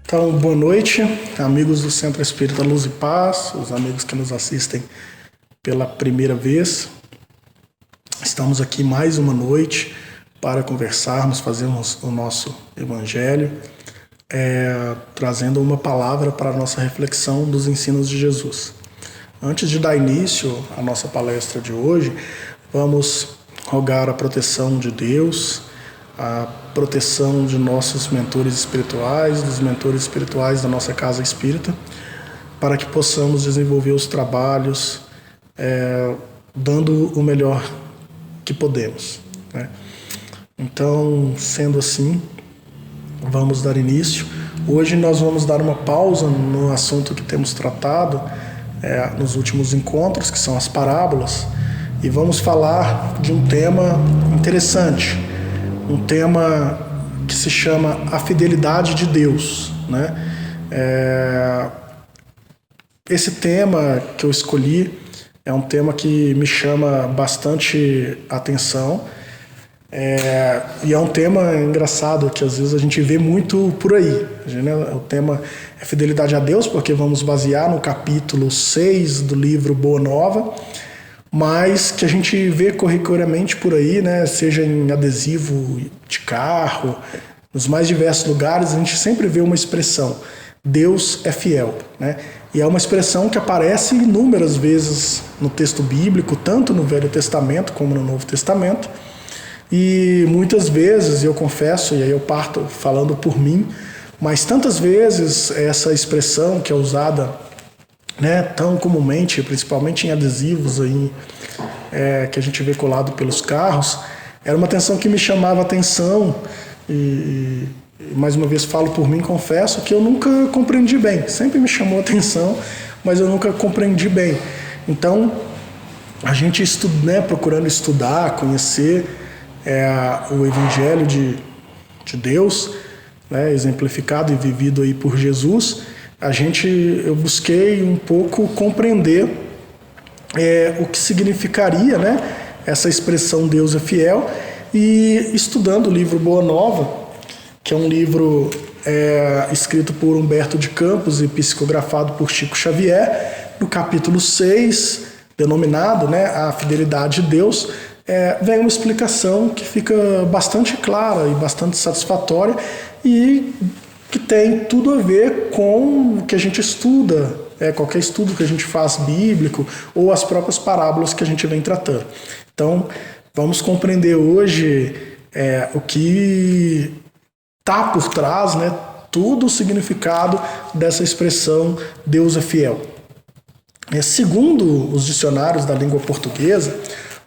Então, boa noite, amigos do Centro Espírita Luz e Paz, os amigos que nos assistem pela primeira vez. Estamos aqui mais uma noite para conversarmos, fazermos o nosso Evangelho, trazendo uma palavra para a nossa reflexão dos ensinos de Jesus. Antes de dar início à nossa palestra de hoje, vamos rogar a proteção de Deus, a proteção de nossos mentores espirituais, dos mentores espirituais da nossa casa espírita, para que possamos desenvolver os trabalhos dando o melhor que podemos, né? Então, sendo assim, vamos dar início. Hoje nós vamos dar uma pausa no assunto que temos tratado nos últimos encontros, que são as parábolas, e vamos falar de um tema interessante, um tema que se chama a fidelidade de Deus, né? Esse tema que eu escolhi é um tema que me chama bastante atenção, e é um tema engraçado que às vezes a gente vê muito por aí, né? O tema é fidelidade a Deus, porque vamos basear no capítulo 6 do livro Boa Nova, mas que a gente vê corriqueiramente por aí, né? Seja em adesivo de carro, nos mais diversos lugares, a gente sempre vê uma expressão: Deus é fiel, né? E é uma expressão que aparece inúmeras vezes no texto bíblico, tanto no Velho Testamento como no Novo Testamento. E muitas vezes, eu confesso, e aí eu parto falando por mim, mas tantas vezes essa expressão que é usada, né, tão comumente, principalmente em adesivos aí, que a gente vê colado pelos carros, era uma atenção que me chamava a atenção e mais uma vez falo por mim, confesso que eu nunca compreendi bem. Sempre me chamou a atenção, mas eu nunca compreendi bem. Então, a gente procurando estudar, conhecer o Evangelho de Deus, né, exemplificado e vivido aí por Jesus, eu busquei um pouco compreender o que significaria, né, essa expressão Deus é fiel, e estudando o livro Boa Nova, que é um livro escrito por Humberto de Campos e psicografado por Chico Xavier, no capítulo 6, denominado, né, a fidelidade de Deus, vem uma explicação que fica bastante clara e bastante satisfatória e que tem tudo a ver com o que a gente estuda, qualquer estudo que a gente faz bíblico ou as próprias parábolas que a gente vem tratando. Então, vamos compreender hoje o que está por trás, né, todo o significado dessa expressão Deus é fiel. Segundo os dicionários da língua portuguesa,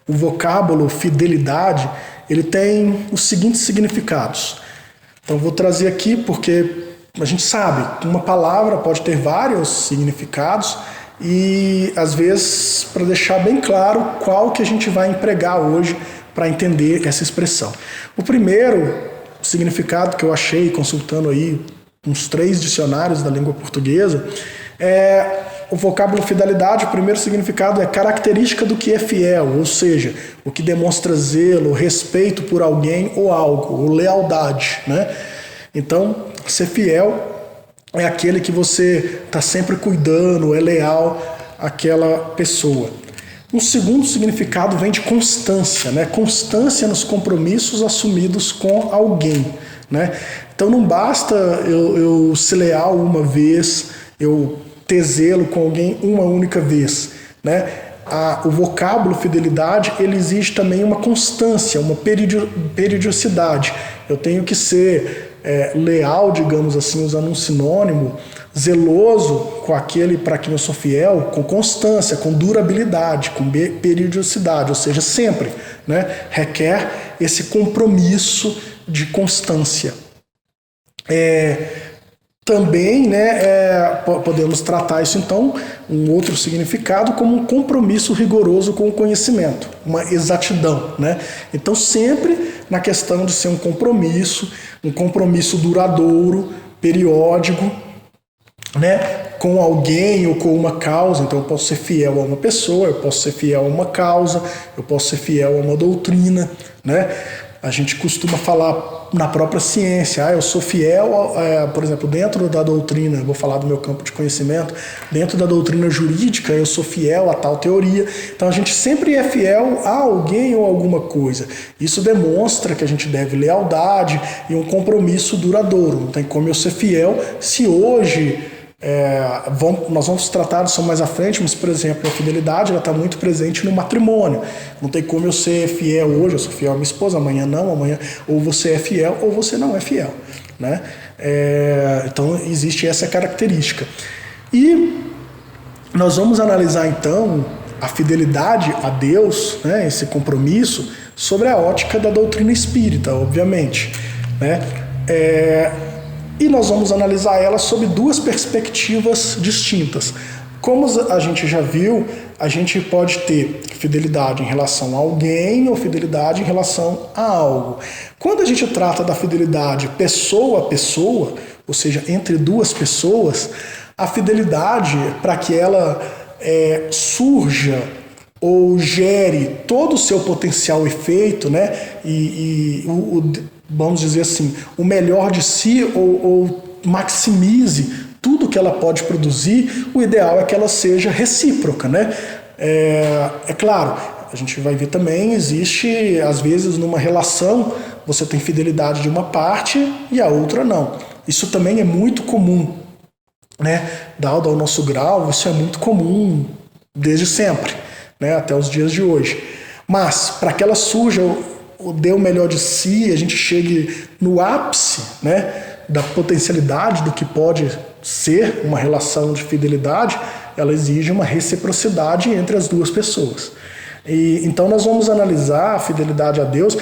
o vocábulo fidelidade, ele tem os seguintes significados. Então vou trazer aqui porque a gente sabe que uma palavra pode ter vários significados e às vezes para deixar bem claro qual que a gente vai empregar hoje para entender essa expressão. O primeiro significado que eu achei consultando aí uns 3 dicionários da língua portuguesa o vocábulo fidelidade. O primeiro significado é característica do que é fiel, ou seja, o que demonstra zelo, respeito por alguém ou algo, ou lealdade, né? Então, ser fiel é aquele que você está sempre cuidando, é leal àquela pessoa. Um segundo significado vem de constância, né? Constância nos compromissos assumidos com alguém, né? Então não basta eu ser leal uma vez, eu ter zelo com alguém uma única vez, né? O vocábulo fidelidade, ele exige também uma constância, uma periodicidade. Eu tenho que ser leal, digamos assim, usando um sinônimo, zeloso com aquele para quem eu sou fiel, com constância, com durabilidade, com periodicidade, ou seja, sempre, né? Requer esse compromisso de constância. Também, né, podemos tratar isso, então, um outro significado como um compromisso rigoroso com o conhecimento, uma exatidão, né? Então, sempre na questão de ser um compromisso duradouro, periódico, né, com alguém ou com uma causa. Então, eu posso ser fiel a uma pessoa, eu posso ser fiel a uma causa, eu posso ser fiel a uma doutrina, né? A gente costuma falar na própria ciência, eu sou fiel, por exemplo, dentro da doutrina, vou falar do meu campo de conhecimento, dentro da doutrina jurídica, eu sou fiel a tal teoria. Então a gente sempre é fiel a alguém ou alguma coisa. Isso demonstra que a gente deve lealdade e um compromisso duradouro. Não tem como eu ser fiel se hoje... nós vamos tratar disso mais à frente, mas, por exemplo, a fidelidade está muito presente no matrimônio. Não tem como eu ser fiel hoje, eu sou fiel à minha esposa, amanhã não, amanhã ou você é fiel ou você não é fiel, né? Então existe essa característica. E nós vamos analisar então a fidelidade a Deus, né, esse compromisso, sobre a ótica da doutrina espírita, obviamente, né? E nós vamos analisar ela sob duas perspectivas distintas. Como a gente já viu, a gente pode ter fidelidade em relação a alguém ou fidelidade em relação a algo. Quando a gente trata da fidelidade pessoa a pessoa, ou seja, entre duas pessoas, a fidelidade, para que ela surja ou gere todo o seu potencial efeito, né, vamos dizer assim, o melhor de si ou maximize tudo que ela pode produzir, o ideal é que ela seja recíproca, né? É claro, a gente vai ver também, existe, às vezes, numa relação, você tem fidelidade de uma parte e a outra não. Isso também é muito comum, né? Dado ao nosso grau, isso é muito comum desde sempre, né? Até os dias de hoje. Mas, para que ela surja... dê o melhor de si, a gente chegue no ápice, né, da potencialidade do que pode ser uma relação de fidelidade, ela exige uma reciprocidade entre as duas pessoas. Então nós vamos analisar a fidelidade a Deus,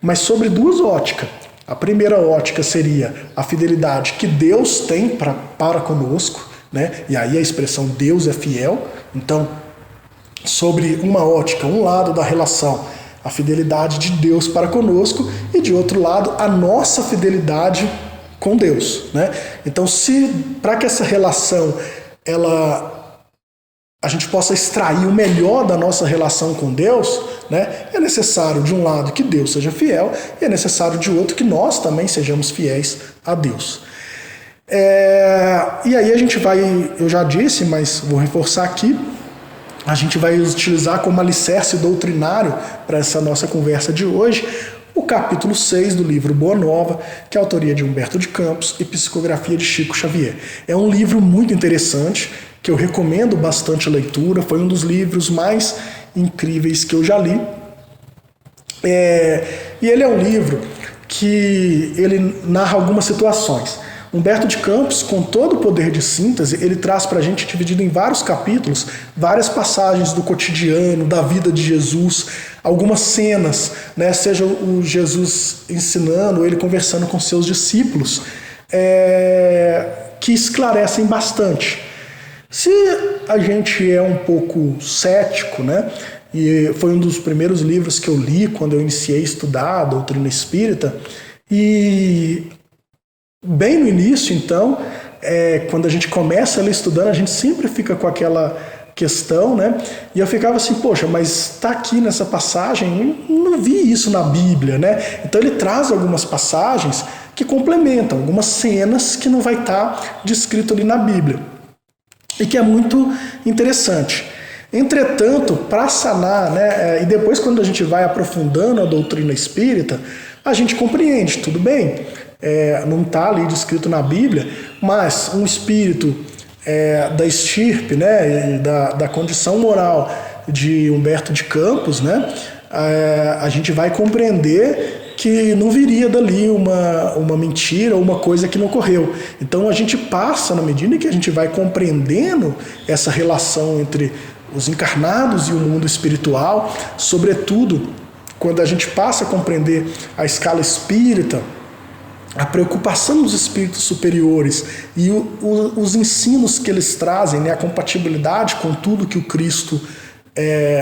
mas sobre duas óticas. A primeira ótica seria a fidelidade que Deus tem para conosco, né, e aí a expressão Deus é fiel. Então, sobre uma ótica, um lado da relação, a fidelidade de Deus para conosco, e de outro lado, a nossa fidelidade com Deus, né? Então, para que essa relação a gente possa extrair o melhor da nossa relação com Deus, né, é necessário, de um lado, que Deus seja fiel, e é necessário, de outro, que nós também sejamos fiéis a Deus. E aí a gente vai, eu já disse, mas vou reforçar aqui, a gente vai utilizar como alicerce doutrinário para essa nossa conversa de hoje o capítulo 6 do livro Boa Nova, que é a autoria de Humberto de Campos e psicografia de Chico Xavier. É um livro muito interessante, que eu recomendo bastante a leitura, foi um dos livros mais incríveis que eu já li. E ele é um livro que ele narra algumas situações. Humberto de Campos, com todo o poder de síntese, ele traz para a gente, dividido em vários capítulos, várias passagens do cotidiano, da vida de Jesus, algumas cenas, né, seja o Jesus ensinando, ele conversando com seus discípulos, que esclarecem bastante. Se a gente é um pouco cético, né, e foi um dos primeiros livros que eu li quando eu iniciei a estudar a doutrina espírita, e bem no início, então, quando a gente começa a ler estudando, a gente sempre fica com aquela questão, né? E eu ficava assim, poxa, mas está aqui nessa passagem, eu não vi isso na Bíblia, né? Então ele traz algumas passagens que complementam, algumas cenas que não vai estar descrito ali na Bíblia, e que é muito interessante. Entretanto, para sanar, né, e depois quando a gente vai aprofundando a doutrina espírita, a gente compreende, tudo bem, não está ali descrito na Bíblia, mas um espírito da estirpe, né, da condição moral de Humberto de Campos, né, a gente vai compreender que não viria dali uma mentira ou uma coisa que não ocorreu. Então a gente passa, na medida que a gente vai compreendendo essa relação entre os encarnados e o mundo espiritual, sobretudo quando a gente passa a compreender a escala espírita, a preocupação dos espíritos superiores e os ensinos que eles trazem, né, a compatibilidade com tudo que o Cristo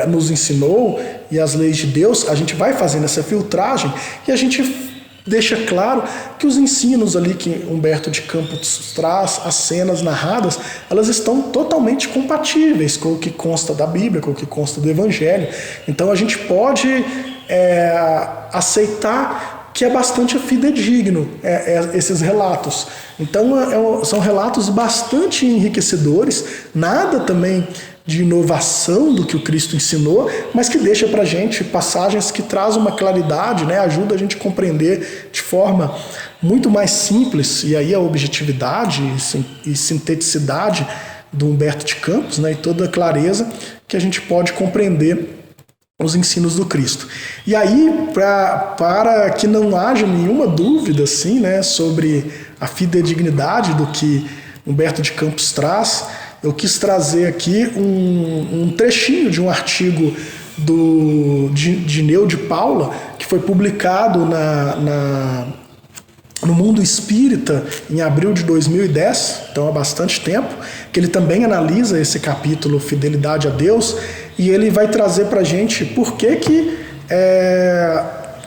nos ensinou e as leis de Deus, a gente vai fazendo essa filtragem e a gente deixa claro que os ensinos ali que Humberto de Campos traz, as cenas narradas, elas estão totalmente compatíveis com o que consta da Bíblia, com o que consta do Evangelho. Então a gente pode aceitar que é bastante fidedigno esses relatos. Então são relatos bastante enriquecedores, nada também de inovação do que o Cristo ensinou, mas que deixa para a gente passagens que trazem uma claridade, né, ajuda a gente a compreender de forma muito mais simples, e aí a objetividade e sinteticidade do Humberto de Campos, né, e toda a clareza que a gente pode compreender os ensinos do Cristo. E aí, para que não haja nenhuma dúvida assim, né, sobre a fidedignidade do que Humberto de Campos traz, eu quis trazer aqui um trechinho de um artigo de Neu de Paula, que foi publicado no Mundo Espírita em abril de 2010, então há bastante tempo, que ele também analisa esse capítulo Fidelidade a Deus, e ele vai trazer para a gente por que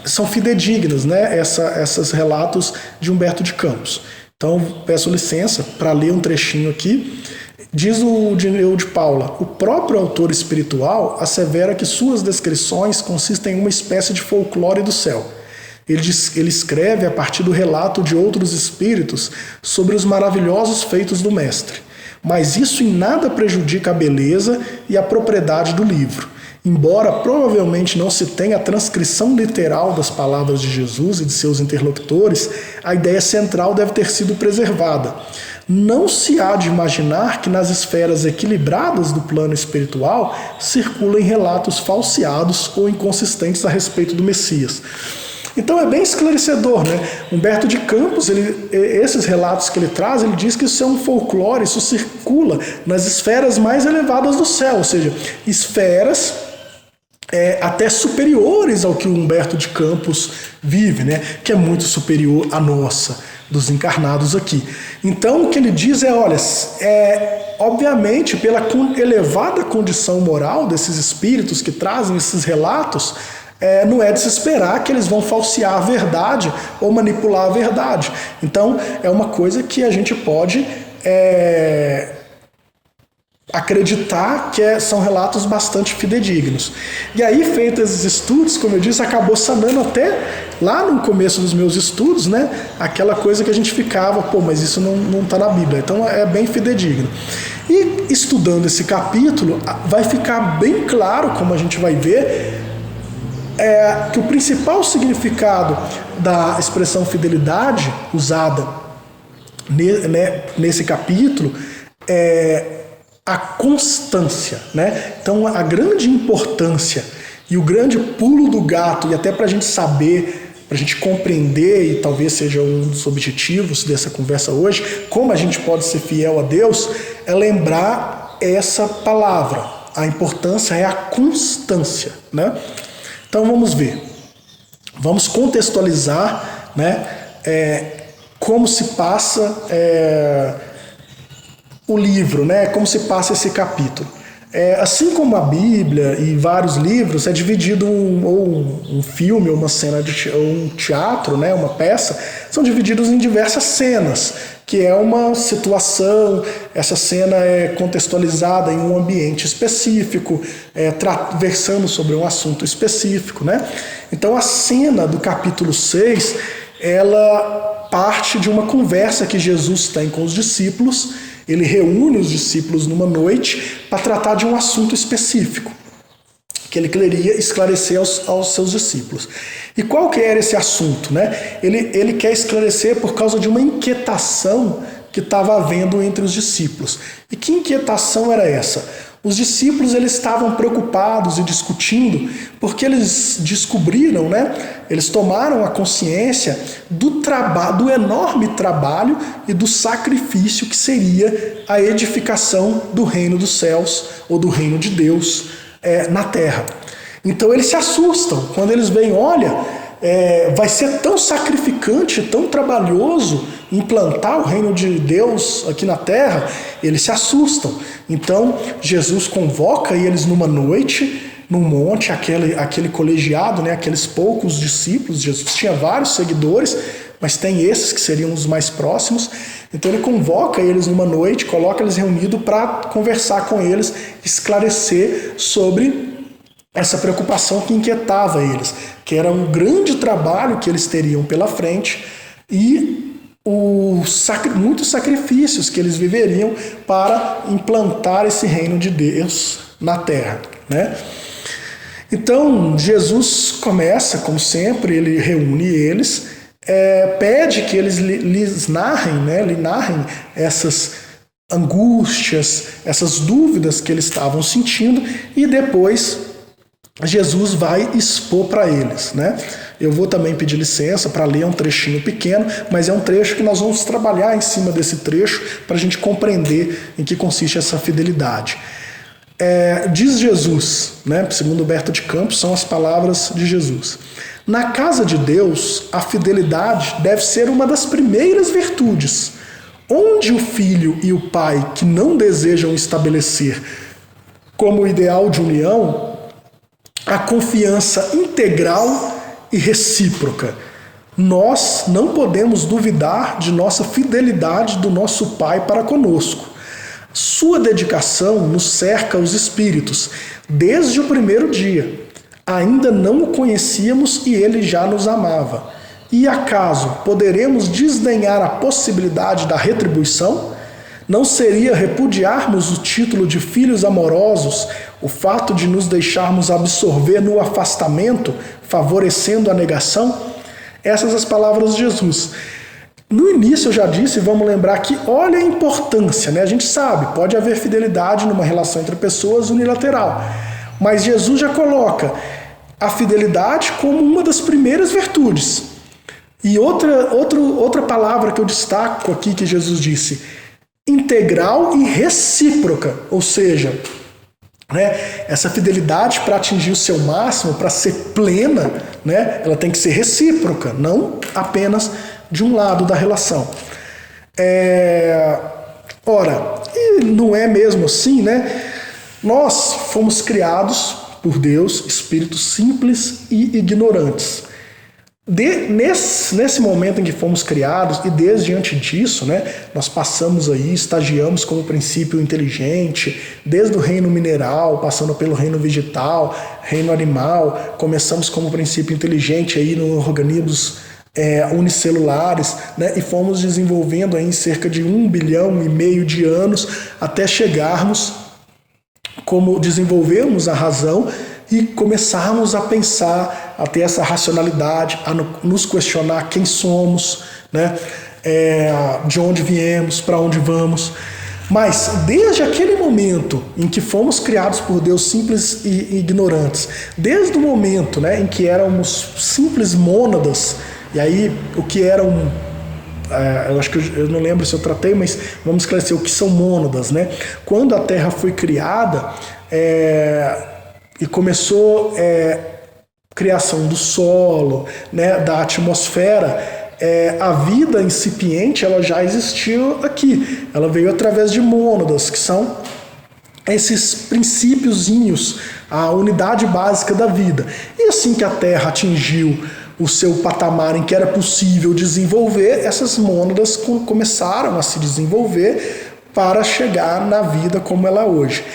são fidedignos, né, esses relatos de Humberto de Campos. Então peço licença para ler um trechinho aqui. Diz o Neu de Paula: o próprio autor espiritual assevera que suas descrições consistem em uma espécie de folclore do céu. Ele escreve a partir do relato de outros espíritos sobre os maravilhosos feitos do mestre. Mas isso em nada prejudica a beleza e a propriedade do livro. Embora provavelmente não se tenha a transcrição literal das palavras de Jesus e de seus interlocutores, a ideia central deve ter sido preservada. Não se há de imaginar que nas esferas equilibradas do plano espiritual circulem relatos falseados ou inconsistentes a respeito do Messias. Então é bem esclarecedor, né? Humberto de Campos, esses relatos que ele traz, ele diz que isso é um folclore, isso circula nas esferas mais elevadas do céu, ou seja, esferas até superiores ao que o Humberto de Campos vive, né? Que é muito superior à nossa, dos encarnados aqui. Então o que ele diz olha, obviamente pela elevada condição moral desses espíritos que trazem esses relatos, não é de se esperar que eles vão falsear a verdade ou manipular a verdade. Então é uma coisa que a gente pode acreditar que são relatos bastante fidedignos. E aí, feitos esses estudos, como eu disse, acabou sanando até lá no começo dos meus estudos, né, aquela coisa que a gente ficava, mas isso não está na Bíblia. Então é bem fidedigno. E estudando esse capítulo, vai ficar bem claro, como a gente vai ver, que o principal significado da expressão fidelidade usada nesse capítulo é a constância, né? Então a grande importância e o grande pulo do gato, e até para a gente saber, para a gente compreender, e talvez seja um dos objetivos dessa conversa hoje, como a gente pode ser fiel a Deus, é lembrar essa palavra. A importância é a constância, né? Então vamos ver, vamos contextualizar, né, como se passa o livro, né, como se passa esse capítulo. Assim como a Bíblia e vários livros, é dividido um filme, ou uma cena ou um teatro, né, uma peça, são divididos em diversas cenas, que é uma situação, essa cena é contextualizada em um ambiente específico, versando sobre um assunto específico, né? Então a cena do capítulo 6, ela parte de uma conversa que Jesus tem com os discípulos. Ele reúne os discípulos numa noite para tratar de um assunto específico que ele queria esclarecer aos seus discípulos. E qual que era esse assunto, né? Ele quer esclarecer por causa de uma inquietação que estava havendo entre os discípulos. E que inquietação era essa? Os discípulos eles estavam preocupados e discutindo porque eles descobriram, né? Eles tomaram a consciência do enorme trabalho e do sacrifício que seria a edificação do reino dos céus ou do reino de Deus na terra. Então eles se assustam quando eles veem, olha, vai ser tão sacrificante, tão trabalhoso implantar o reino de Deus aqui na terra. Eles se assustam. Então Jesus convoca eles numa noite, num monte, aquele colegiado, né, aqueles poucos discípulos. Jesus tinha vários seguidores, mas tem esses que seriam os mais próximos. Então ele convoca eles numa noite, coloca eles reunidos para conversar com eles, esclarecer sobre essa preocupação que inquietava eles, que era um grande trabalho que eles teriam pela frente e muitos sacrifícios que eles viveriam para implantar esse reino de Deus na terra, né? Então, Jesus começa, como sempre, ele reúne eles, pede que eles lhes narrem, né, lhe narrem essas angústias, essas dúvidas que eles estavam sentindo, e depois Jesus vai expor para eles, né? Eu vou também pedir licença para ler um trechinho pequeno, mas é um trecho que nós vamos trabalhar em cima desse trecho para a gente compreender em que consiste essa fidelidade. Diz Jesus, né, segundo Humberto de Campos, são as palavras de Jesus: na casa de Deus, a fidelidade deve ser uma das primeiras virtudes. Onde o filho e o pai que não desejam estabelecer como ideal de união a confiança integral e recíproca, nós não podemos duvidar de nossa fidelidade do nosso Pai para conosco. Sua dedicação nos cerca os espíritos desde o primeiro dia. Ainda não o conhecíamos e ele já nos amava. E acaso poderemos desdenhar a possibilidade da retribuição? Não seria repudiarmos o título de filhos amorosos o fato de nos deixarmos absorver no afastamento, favorecendo a negação? Essas as palavras de Jesus. No início eu já disse, vamos lembrar que olha a importância, né? A gente sabe, pode haver fidelidade numa relação entre pessoas unilateral, mas Jesus já coloca a fidelidade como uma das primeiras virtudes. E outra palavra que eu destaco aqui que Jesus disse: integral e recíproca, ou seja, né, essa fidelidade para atingir o seu máximo, para ser plena, né, ela tem que ser recíproca, não apenas de um lado da relação. Ora, e não é mesmo assim, né? Nós fomos criados por Deus, espíritos simples e ignorantes. Nesse momento em que fomos criados e desde antes disso, né, nós passamos aí, estagiamos como princípio inteligente, desde o reino mineral, passando pelo reino vegetal, reino animal, começamos como princípio inteligente aí nos organismos unicelulares, né, e fomos desenvolvendo aí em cerca de 1,5 bilhão de anos até chegarmos, como desenvolvermos a razão e começarmos a pensar, a ter essa racionalidade, a nos questionar quem somos, né? De onde viemos, para onde vamos. Mas desde aquele momento em que fomos criados por Deus simples e ignorantes, desde o momento, né, em que éramos simples mônadas, e aí o que eram... eu acho que eu não lembro se eu tratei, mas vamos esclarecer o que são mônadas, né? Quando a Terra foi criada, e começou criação do solo, né, da atmosfera, a vida incipiente ela já existiu aqui. Ela veio através de mônadas, que são esses princípiozinhos, a unidade básica da vida. E assim que a Terra atingiu o seu patamar em que era possível desenvolver, essas mônadas começaram a se desenvolver para chegar na vida como ela é hoje.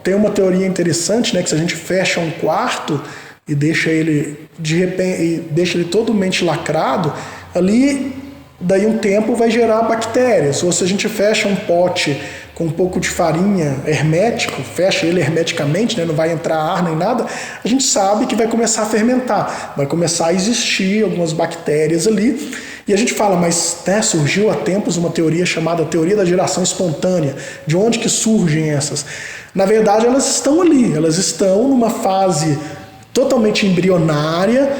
Tem uma teoria interessante, né, que se a gente fecha um quarto e deixa ele de repente, deixa ele totalmente lacrado, ali daí um tempo vai gerar bactérias. Ou se a gente fecha um pote com um pouco de farinha hermético, fecha ele hermeticamente, né, não vai entrar ar nem nada, a gente sabe que vai começar a fermentar, vai começar a existir algumas bactérias ali. E a gente fala, mas, né, surgiu há tempos uma teoria chamada teoria da geração espontânea. De onde que surgem essas? Na verdade, elas estão ali, elas estão numa fase totalmente embrionária,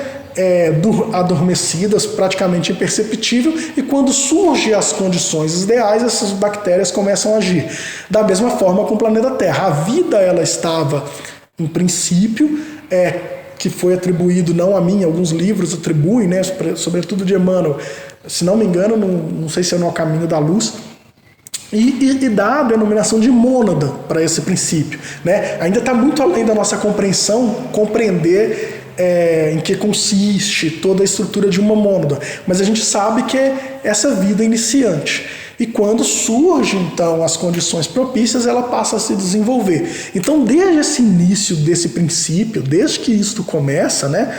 adormecidas, praticamente imperceptível, e quando surgem as condições ideais, essas bactérias começam a agir. Da mesma forma com o planeta Terra. A vida ela estava, em princípio, que foi atribuído, não a mim, alguns livros atribuem, né, sobretudo de Emmanuel, se não me engano, não sei se é no Caminho da Luz, e dá a denominação de mônada para esse princípio, né? Ainda está muito além da nossa compreensão, compreender em que consiste toda a estrutura de uma mônada, mas a gente sabe que é essa vida iniciante. E quando surgem, então, as condições propícias, ela passa a se desenvolver. Então, desde esse início desse princípio, desde que isto começa, né,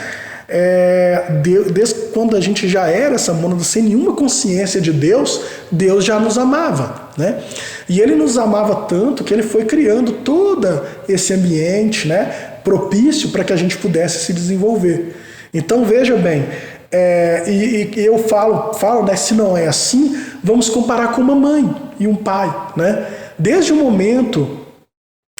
desde quando a gente já era essa mônada sem nenhuma consciência de Deus, Deus já nos amava, né? E Ele nos amava tanto que Ele foi criando todo esse ambiente, né, propício para que a gente pudesse se desenvolver. Então, veja bem, e eu falo, né, se não é assim, vamos comparar com uma mãe e um pai, né? Desde o momento,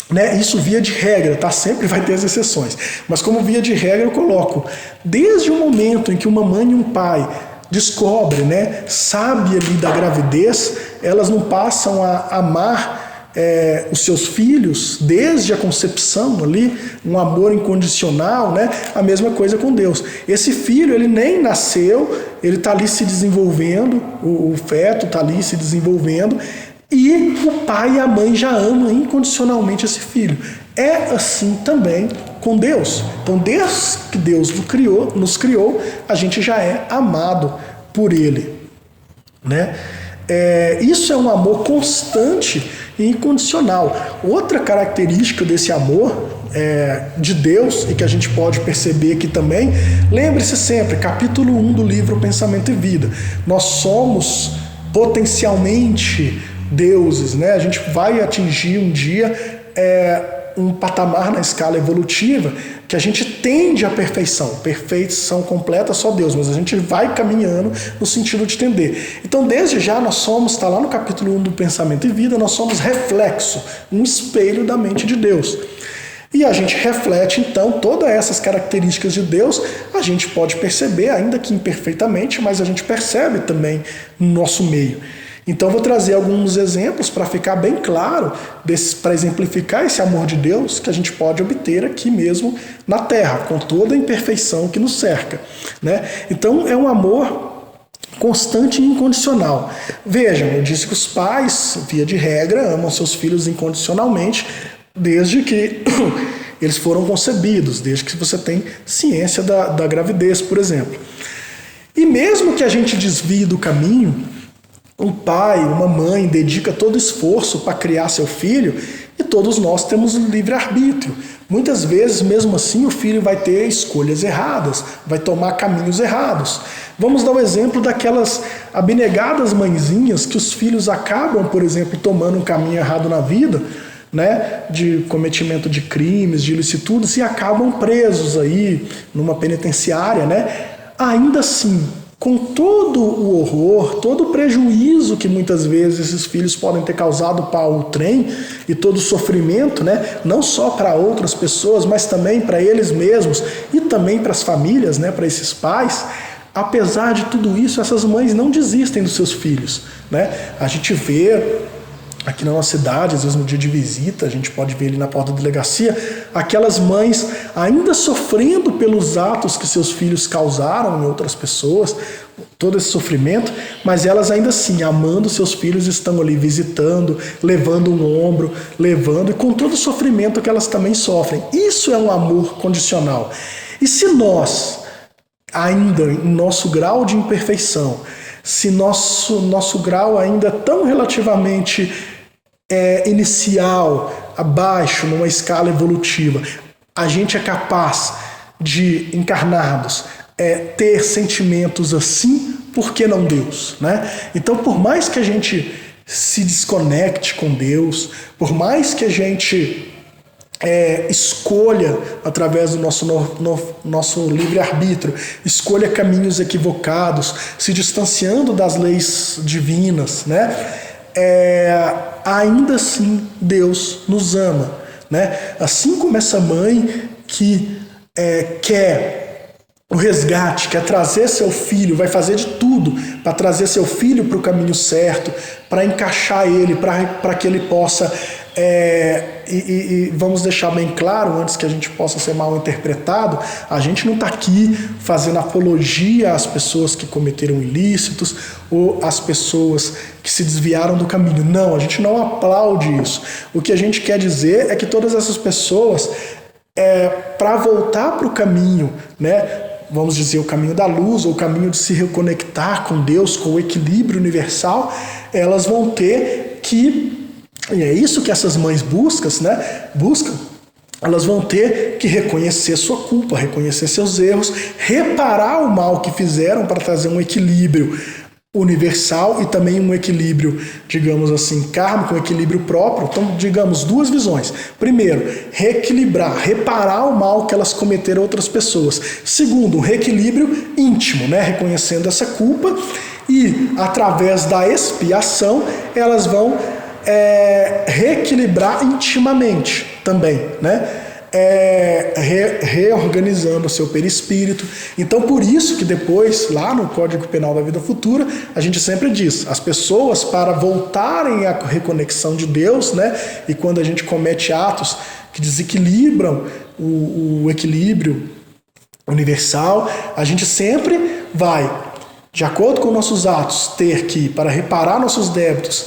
né, isso via de regra, tá? Sempre vai ter as exceções, mas como via de regra eu coloco, desde o momento em que uma mãe e um pai descobrem, né, sabe ali da gravidez, elas não passam a amar os seus filhos desde a concepção ali, um amor incondicional, né? A mesma coisa com Deus. Esse filho, ele nem nasceu, ele está ali se desenvolvendo, o feto está ali se desenvolvendo, e o pai e a mãe já amam incondicionalmente esse filho. É assim também com Deus. Então, desde que Deus nos criou, a gente já é amado por Ele, né? Isso é um amor constante e incondicional. Outra característica desse amor de Deus, e que a gente pode perceber aqui também, lembre-se sempre, capítulo 1 do livro Pensamento e Vida. Nós somos potencialmente deuses, né? A gente vai atingir um dia um patamar na escala evolutiva que a gente tende à perfeição. Perfeição completa só Deus, mas a gente vai caminhando no sentido de tender. Então, desde já, nós somos, está lá no capítulo 1 do Pensamento e Vida, nós somos reflexo, um espelho da mente de Deus. E a gente reflete, então, todas essas características de Deus, a gente pode perceber, ainda que imperfeitamente, mas a gente percebe também no nosso meio. Então, vou trazer alguns exemplos para ficar bem claro, para exemplificar esse amor de Deus que a gente pode obter aqui mesmo na Terra, com toda a imperfeição que nos cerca, né? Então, é um amor constante e incondicional. Vejam, eu disse que os pais, via de regra, amam seus filhos incondicionalmente, desde que eles foram concebidos, desde que você tem ciência da gravidez, por exemplo. E mesmo que a gente desvie do caminho, um pai, uma mãe dedica todo esforço para criar seu filho, e todos nós temos livre-arbítrio. Muitas vezes, mesmo assim, o filho vai ter escolhas erradas, vai tomar caminhos errados. Vamos dar o exemplo daquelas abnegadas mãezinhas que os filhos acabam, por exemplo, tomando um caminho errado na vida, né, de cometimento de crimes, de ilicitudes, e acabam presos aí numa penitenciária, né? Ainda assim, com todo o horror, todo o prejuízo que muitas vezes esses filhos podem ter causado para o trem e todo o sofrimento, né? Não só para outras pessoas, mas também para eles mesmos e também para as famílias, né? Para esses pais, apesar de tudo isso, essas mães não desistem dos seus filhos, né? A gente vê aqui na nossa cidade, às vezes no dia de visita, a gente pode ver ali na porta da delegacia, aquelas mães ainda sofrendo pelos atos que seus filhos causaram em outras pessoas, todo esse sofrimento, mas elas ainda assim, amando seus filhos, estão ali visitando, levando um ombro, levando, e com todo o sofrimento que elas também sofrem. Isso é um amor condicional. E se nós, ainda em nosso grau de imperfeição, se nosso grau ainda é tão relativamente inicial, abaixo, numa escala evolutiva, a gente é capaz de, encarnados, ter sentimentos assim, por que não Deus, né? Então, por mais que a gente se desconecte com Deus, por mais que a gente escolha, através do nosso livre-arbítrio, escolha caminhos equivocados, se distanciando das leis divinas, né? Ainda assim Deus nos ama, né? Assim como essa mãe que quer o resgate, quer trazer seu filho, vai fazer de tudo para trazer seu filho para o caminho certo, para encaixar ele, para que ele possa... vamos deixar bem claro, antes que a gente possa ser mal interpretado, a gente não está aqui fazendo apologia às pessoas que cometeram ilícitos ou às pessoas que se desviaram do caminho. Não, a gente não aplaude isso. O que a gente quer dizer é que todas essas pessoas, para voltar para o caminho, né, vamos dizer, o caminho da luz, ou o caminho de se reconectar com Deus, com o equilíbrio universal, elas vão ter que, e é isso que essas mães buscam, elas vão ter que reconhecer sua culpa, reconhecer seus erros, reparar o mal que fizeram para trazer um equilíbrio universal e também um equilíbrio, digamos assim, kármico, um equilíbrio próprio. Então, digamos, duas visões. Primeiro, reequilibrar, reparar o mal que elas cometeram a outras pessoas. Segundo, um reequilíbrio íntimo, né? Reconhecendo essa culpa e, através da expiação, elas vão reequilibrar intimamente também, né? Reorganizando o seu perispírito. Então, por isso que depois, lá no Código Penal da Vida Futura, a gente sempre diz, as pessoas, para voltarem à reconexão de Deus, né, e quando a gente comete atos que desequilibram o equilíbrio universal, a gente sempre vai, de acordo com nossos atos, ter que, para reparar nossos débitos,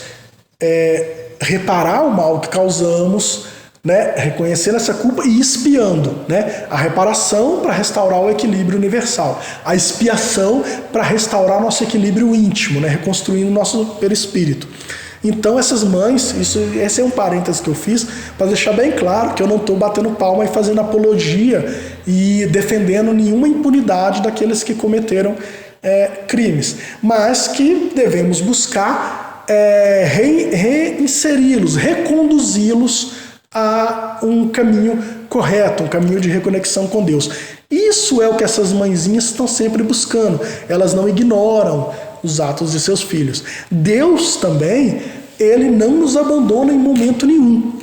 reparar o mal que causamos, né, reconhecendo essa culpa e expiando, né, a reparação para restaurar o equilíbrio universal, a expiação para restaurar nosso equilíbrio íntimo, né, reconstruindo nosso perispírito. Então essas mães, esse é um parênteses que eu fiz para deixar bem claro que eu não estou batendo palma e fazendo apologia e defendendo nenhuma impunidade daqueles que cometeram crimes, mas que devemos buscar reinseri-los, reconduzi-los a um caminho correto, um caminho de reconexão com Deus. Isso é o que essas mãezinhas estão sempre buscando. Elas não ignoram os atos de seus filhos. Deus também, ele não nos abandona em momento nenhum.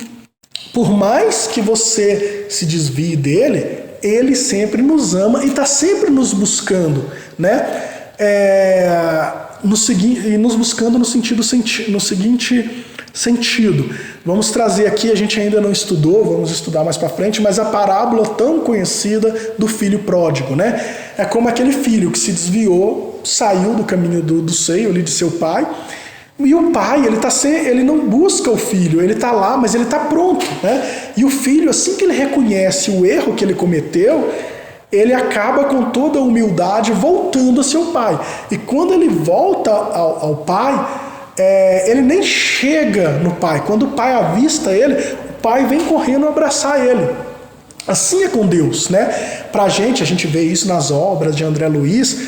Por mais que você se desvie dele, ele sempre nos ama e está sempre nos buscando, né? Nos buscando no seguinte sentido. Vamos trazer aqui, a gente ainda não estudou, vamos estudar mais para frente, mas a parábola tão conhecida do filho pródigo, né? É como aquele filho que se desviou, saiu do caminho do seio ali de seu pai, e o pai, ele não busca o filho, ele está lá, mas ele está pronto, né? E o filho, assim que ele reconhece o erro que ele cometeu, ele acaba com toda a humildade voltando a seu pai. E quando ele volta ao pai, ele nem chega no pai. Quando o pai avista ele, o pai vem correndo abraçar ele. Assim é com Deus, né? Pra gente, a gente vê isso nas obras de André Luiz,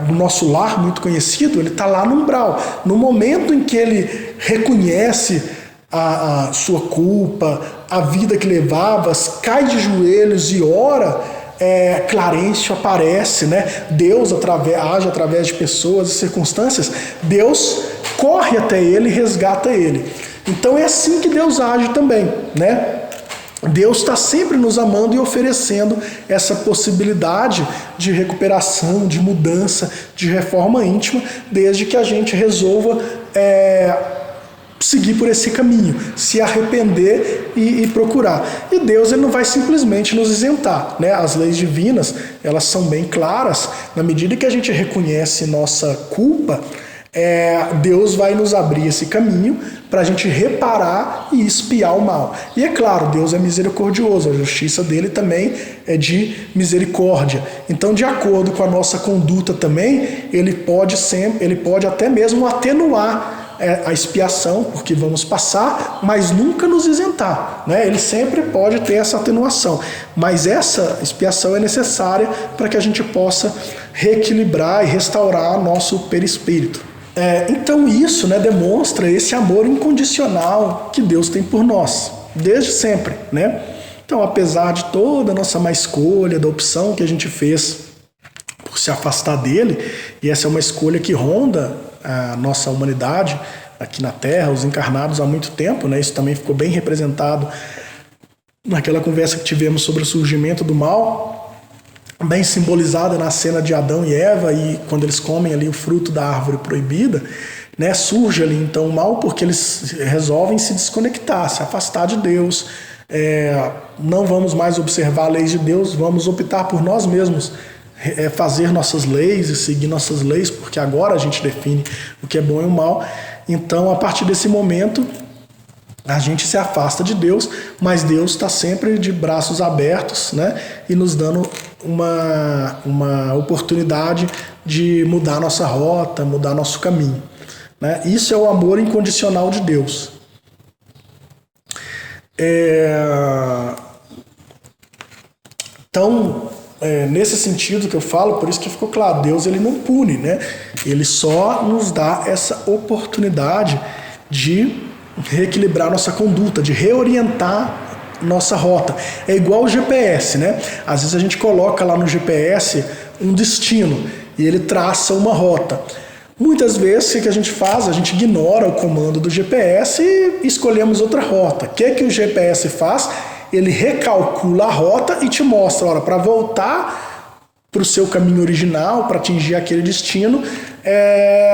no Nosso Lar, muito conhecido, ele está lá no umbral. No momento em que ele reconhece a sua culpa, a vida que levava, cai de joelhos e ora, Clarencio aparece, né? Deus age através de pessoas e circunstâncias. Deus corre até ele e resgata ele. Então é assim que Deus age também, né? Deus está sempre nos amando e oferecendo essa possibilidade de recuperação, de mudança, de reforma íntima, desde que a gente resolva seguir por esse caminho, se arrepender e procurar. E Deus, ele não vai simplesmente nos isentar, né? As leis divinas, elas são bem claras. Na medida que a gente reconhece nossa culpa, Deus vai nos abrir esse caminho para a gente reparar e expiar o mal. E é claro, Deus é misericordioso, a justiça dele também é de misericórdia. Então, de acordo com a nossa conduta também, ele pode até mesmo atenuar a expiação, porque vamos passar, mas nunca nos isentar, né? Ele sempre pode ter essa atenuação, mas essa expiação é necessária para que a gente possa reequilibrar e restaurar nosso perispírito. Então isso, né, demonstra esse amor incondicional que Deus tem por nós, desde sempre, né? Então, apesar de toda a nossa má escolha, da opção que a gente fez por se afastar dele, e essa é uma escolha que ronda a nossa humanidade aqui na Terra, os encarnados há muito tempo, né? Isso também ficou bem representado naquela conversa que tivemos sobre o surgimento do mal, bem simbolizada na cena de Adão e Eva, e quando eles comem ali o fruto da árvore proibida, né? Surge ali então o mal porque eles resolvem se desconectar, se afastar de Deus. Não vamos mais observar leis de Deus, vamos optar por nós mesmos, fazer nossas leis e seguir nossas leis, porque agora a gente define o que é bom e o mal. Então, a partir desse momento, a gente se afasta de Deus, mas Deus está sempre de braços abertos, né? E nos dando uma oportunidade de mudar nossa rota, mudar nosso caminho, né? Isso é o amor incondicional de Deus. Então, nesse sentido que eu falo, por isso que ficou claro, Deus ele não pune, né? Ele só nos dá essa oportunidade de reequilibrar nossa conduta, de reorientar nossa rota. É igual o GPS, né? Às vezes a gente coloca lá no GPS um destino e ele traça uma rota. Muitas vezes o que a gente faz? A gente ignora o comando do GPS e escolhemos outra rota. O que o GPS faz? Ele recalcula a rota e te mostra, olha, para voltar para o seu caminho original, para atingir aquele destino,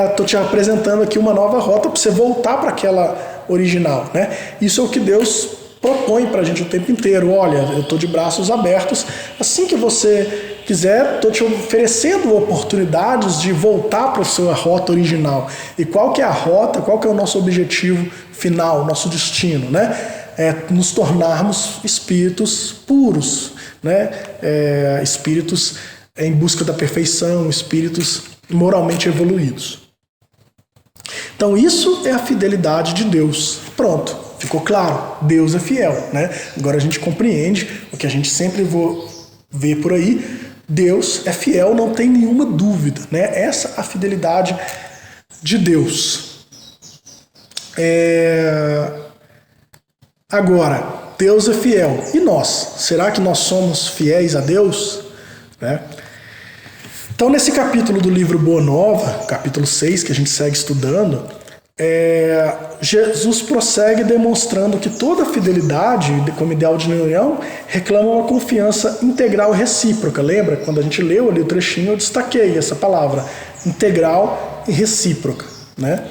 estou te apresentando aqui uma nova rota para você voltar para aquela original, né? Isso é o que Deus propõe para a gente o tempo inteiro. Olha, eu estou de braços abertos, assim que você quiser, estou te oferecendo oportunidades de voltar para a sua rota original. E qual que é a rota, qual que é o nosso objetivo final, nosso destino, né? É nos tornarmos espíritos puros, né? Espíritos em busca da perfeição, espíritos moralmente evoluídos. Então isso é a fidelidade de Deus. Pronto, ficou claro, Deus é fiel, né? Agora a gente compreende o que a gente sempre vê por aí, Deus é fiel, não tem nenhuma dúvida, né? Essa é a fidelidade de Deus. Agora, Deus é fiel. E nós? Será que nós somos fiéis a Deus? Né? Então, nesse capítulo do livro Boa Nova, capítulo 6, que a gente segue estudando, Jesus prossegue demonstrando que toda fidelidade, como ideal de união, reclama uma confiança integral e recíproca. Lembra? Quando a gente leu ali o trechinho, eu destaquei essa palavra, integral e recíproca, né?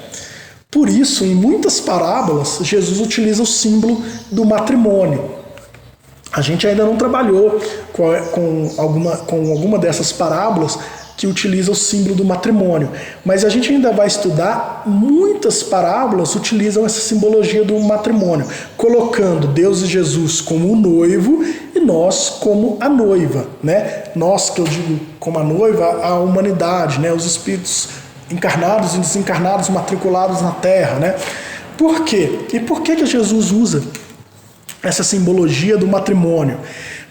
Por isso, em muitas parábolas, Jesus utiliza o símbolo do matrimônio. A gente ainda não trabalhou com alguma dessas parábolas que utiliza o símbolo do matrimônio, mas a gente ainda vai estudar, muitas parábolas utilizam essa simbologia do matrimônio, colocando Deus e Jesus como o noivo e nós como a noiva, né? Nós, que eu digo como a noiva, a humanidade, né? Os espíritos encarnados e desencarnados matriculados na Terra, né? Por quê? E por que Jesus usa essa simbologia do matrimônio?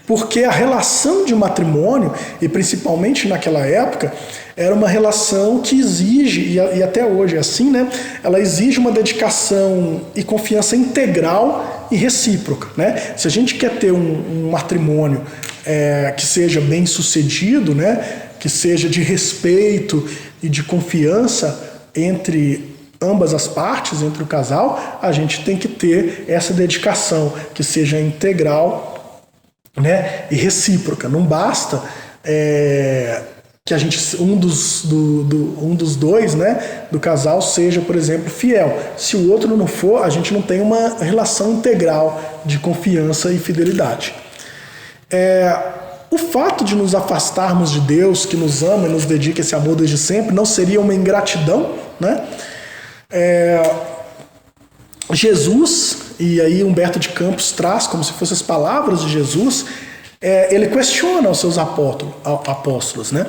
Porque a relação de matrimônio, e principalmente naquela época, era uma relação que exige, e até hoje é assim, né? Ela exige uma dedicação e confiança integral e recíproca, né? Se a gente quer ter um matrimônio que seja bem sucedido, né? Que seja de respeito e de confiança entre ambas as partes, entre o casal, a gente tem que ter essa dedicação que seja integral, né, e recíproca. Não basta que a gente, um dos dois, né, do casal seja, por exemplo, fiel. Se o outro não for, a gente não tem uma relação integral de confiança e fidelidade. O fato de nos afastarmos de Deus, que nos ama e nos dedica esse amor desde sempre, não seria uma ingratidão, né? Jesus, e aí Humberto de Campos traz como se fossem as palavras de Jesus, ele questiona os seus apóstolos, né?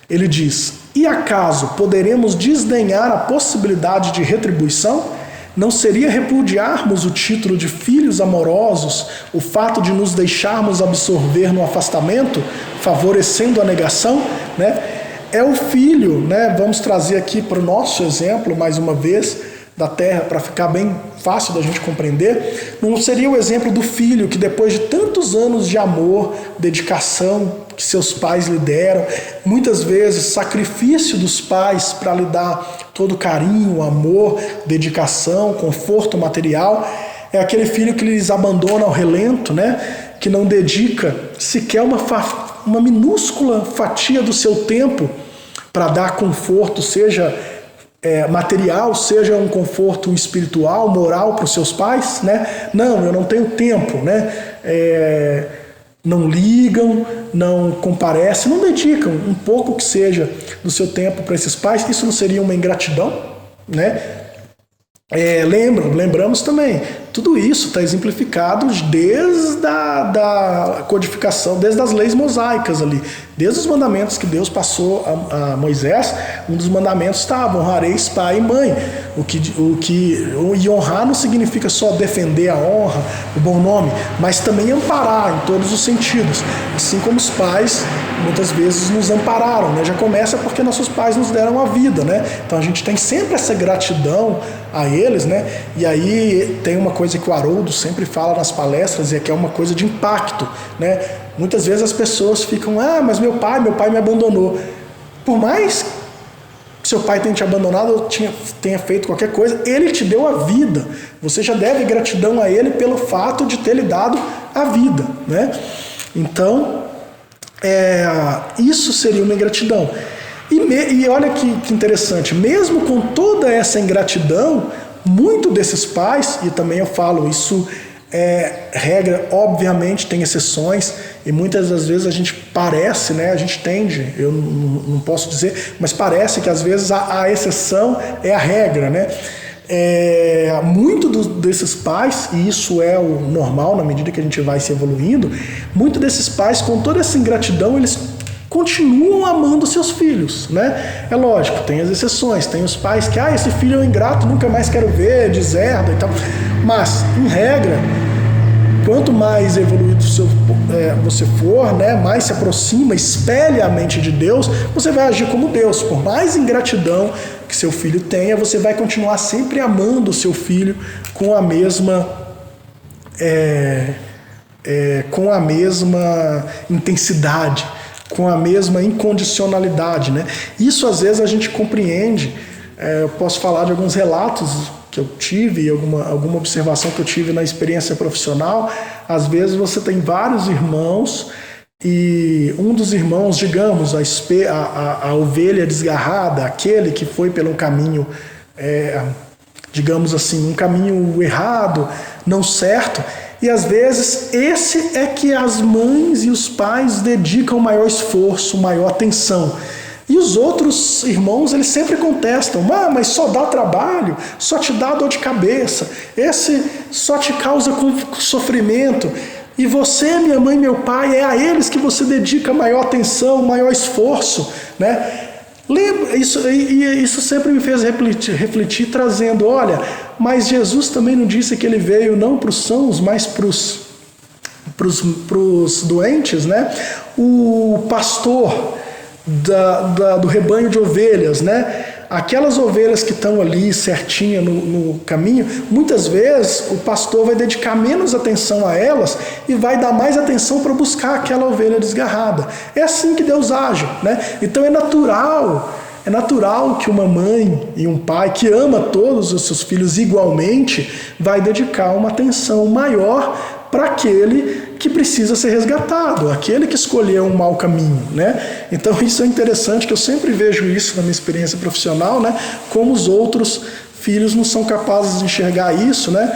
Ele diz: e acaso poderemos desdenhar a possibilidade de retribuição? Não seria repudiarmos o título de filhos amorosos o fato de nos deixarmos absorver no afastamento, favorecendo a negação, né? É o filho, né? Vamos trazer aqui para o nosso exemplo, mais uma vez, da Terra, para ficar bem fácil da gente compreender. Não seria o exemplo do filho que, depois de tantos anos de amor, dedicação que seus pais lhe deram, muitas vezes sacrifício dos pais para lhe dar todo carinho, amor, dedicação, conforto material, é aquele filho que lhes abandona ao relento, né? Que não dedica sequer uma minúscula fatia do seu tempo para dar conforto, seja material, seja um conforto espiritual, moral para os seus pais, né? Não, eu não tenho tempo, né? Não ligam, não comparecem, não dedicam um pouco que seja do seu tempo para esses pais. Isso não seria uma ingratidão, né? Lembramos também, tudo isso está exemplificado desde da codificação, desde as leis mosaicas ali, desde os mandamentos que Deus passou a Moisés. Um dos mandamentos estava: honrareis pai e mãe. E honrar não significa só defender a honra, o bom nome, mas também amparar em todos os sentidos. Assim como os pais muitas vezes nos ampararam, né? Já começa porque nossos pais nos deram a vida, né? Então a gente tem sempre essa gratidão a eles, né? E aí tem uma coisa que o Haroldo sempre fala nas palestras, e que é uma coisa de impacto, né? Muitas vezes as pessoas ficam: mas meu pai me abandonou. Por mais que seu pai tenha te abandonado ou tenha feito qualquer coisa, ele te deu a vida. Você já deve gratidão a ele pelo fato de ter lhe dado a vida, né? Então, isso seria uma ingratidão. E olha que interessante, mesmo com toda essa ingratidão, muito desses pais, e também eu falo, isso é regra, obviamente tem exceções, e muitas das vezes a gente parece, né, a gente tende, eu não posso dizer, mas parece que às vezes a exceção é a regra, né? Muito desses pais, e isso é o normal na medida que a gente vai se evoluindo, muito desses pais, com toda essa ingratidão, eles continuam amando seus filhos, né? É lógico, tem as exceções, tem os pais que, esse filho é um ingrato, nunca mais quero ver, deserda e tal, mas, em regra, quanto mais evoluído você for, né, mais se aproxima, espelha a mente de Deus, você vai agir como Deus. Por mais ingratidão que seu filho tenha, você vai continuar sempre amando o seu filho com a mesma intensidade, com a mesma incondicionalidade, né? Isso às vezes a gente compreende. Eu posso falar de alguns relatos que eu tive, alguma observação que eu tive na experiência profissional. Às vezes você tem vários irmãos e um dos irmãos, digamos, a ovelha desgarrada, aquele que foi pelo caminho, digamos assim, um caminho errado, não certo, e às vezes esse é que as mães e os pais dedicam maior esforço, maior atenção. E os outros irmãos, eles sempre contestam: mas só dá trabalho, só te dá dor de cabeça, esse só te causa sofrimento. E você, minha mãe e meu pai, é a eles que você dedica maior atenção, maior esforço, né? Lembra, isso sempre me fez refletir, trazendo: olha, mas Jesus também não disse que ele veio não para os sãos, mas para os doentes, né? O pastor do rebanho de ovelhas, né? Aquelas ovelhas que estão ali certinha no caminho, muitas vezes o pastor vai dedicar menos atenção a elas e vai dar mais atenção para buscar aquela ovelha desgarrada. É assim que Deus age, né? Então é natural que uma mãe e um pai que ama todos os seus filhos igualmente vai dedicar uma atenção maior para aquele que precisa ser resgatado, aquele que escolheu um mau caminho, né? Então isso é interessante, que eu sempre vejo isso na minha experiência profissional, né? Como os outros filhos não são capazes de enxergar isso, né?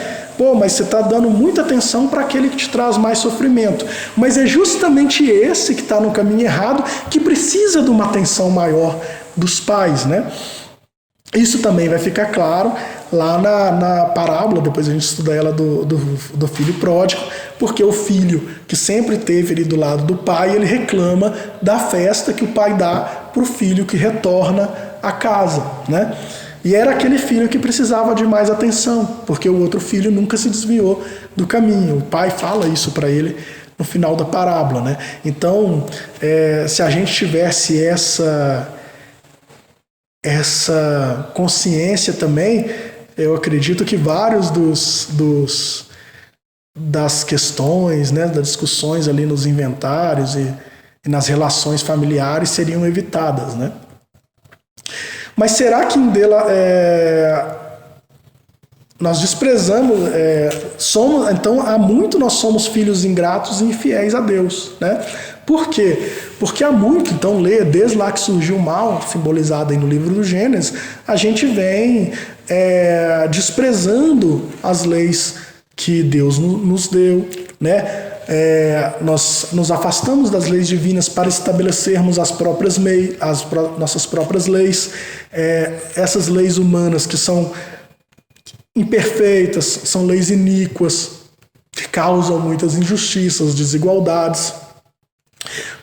Mas você está dando muita atenção para aquele que te traz mais sofrimento. Mas é justamente esse que está no caminho errado, que precisa de uma atenção maior dos pais, né? Isso também vai ficar claro lá na parábola, depois a gente estuda ela do filho pródigo, porque o filho que sempre esteve ali do lado do pai, ele reclama da festa que o pai dá para o filho que retorna à casa, né? E era aquele filho que precisava de mais atenção, porque o outro filho nunca se desviou do caminho. O pai fala isso para ele no final da parábola, né? Então, se a gente tivesse essa consciência também, eu acredito que vários das questões, né, das discussões ali nos inventários e nas relações familiares seriam evitadas, né? Mas será que nós desprezamos, então há muito nós somos filhos ingratos e infiéis a Deus, né? Por quê? Porque há muito, então desde lá que surgiu o mal, simbolizado aí no livro do Gênesis, a gente vem desprezando as leis que Deus nos deu, né? Nós nos afastamos das leis divinas para estabelecermos nossas próprias leis, essas leis humanas que são imperfeitas, são leis iníquas, que causam muitas injustiças, desigualdades.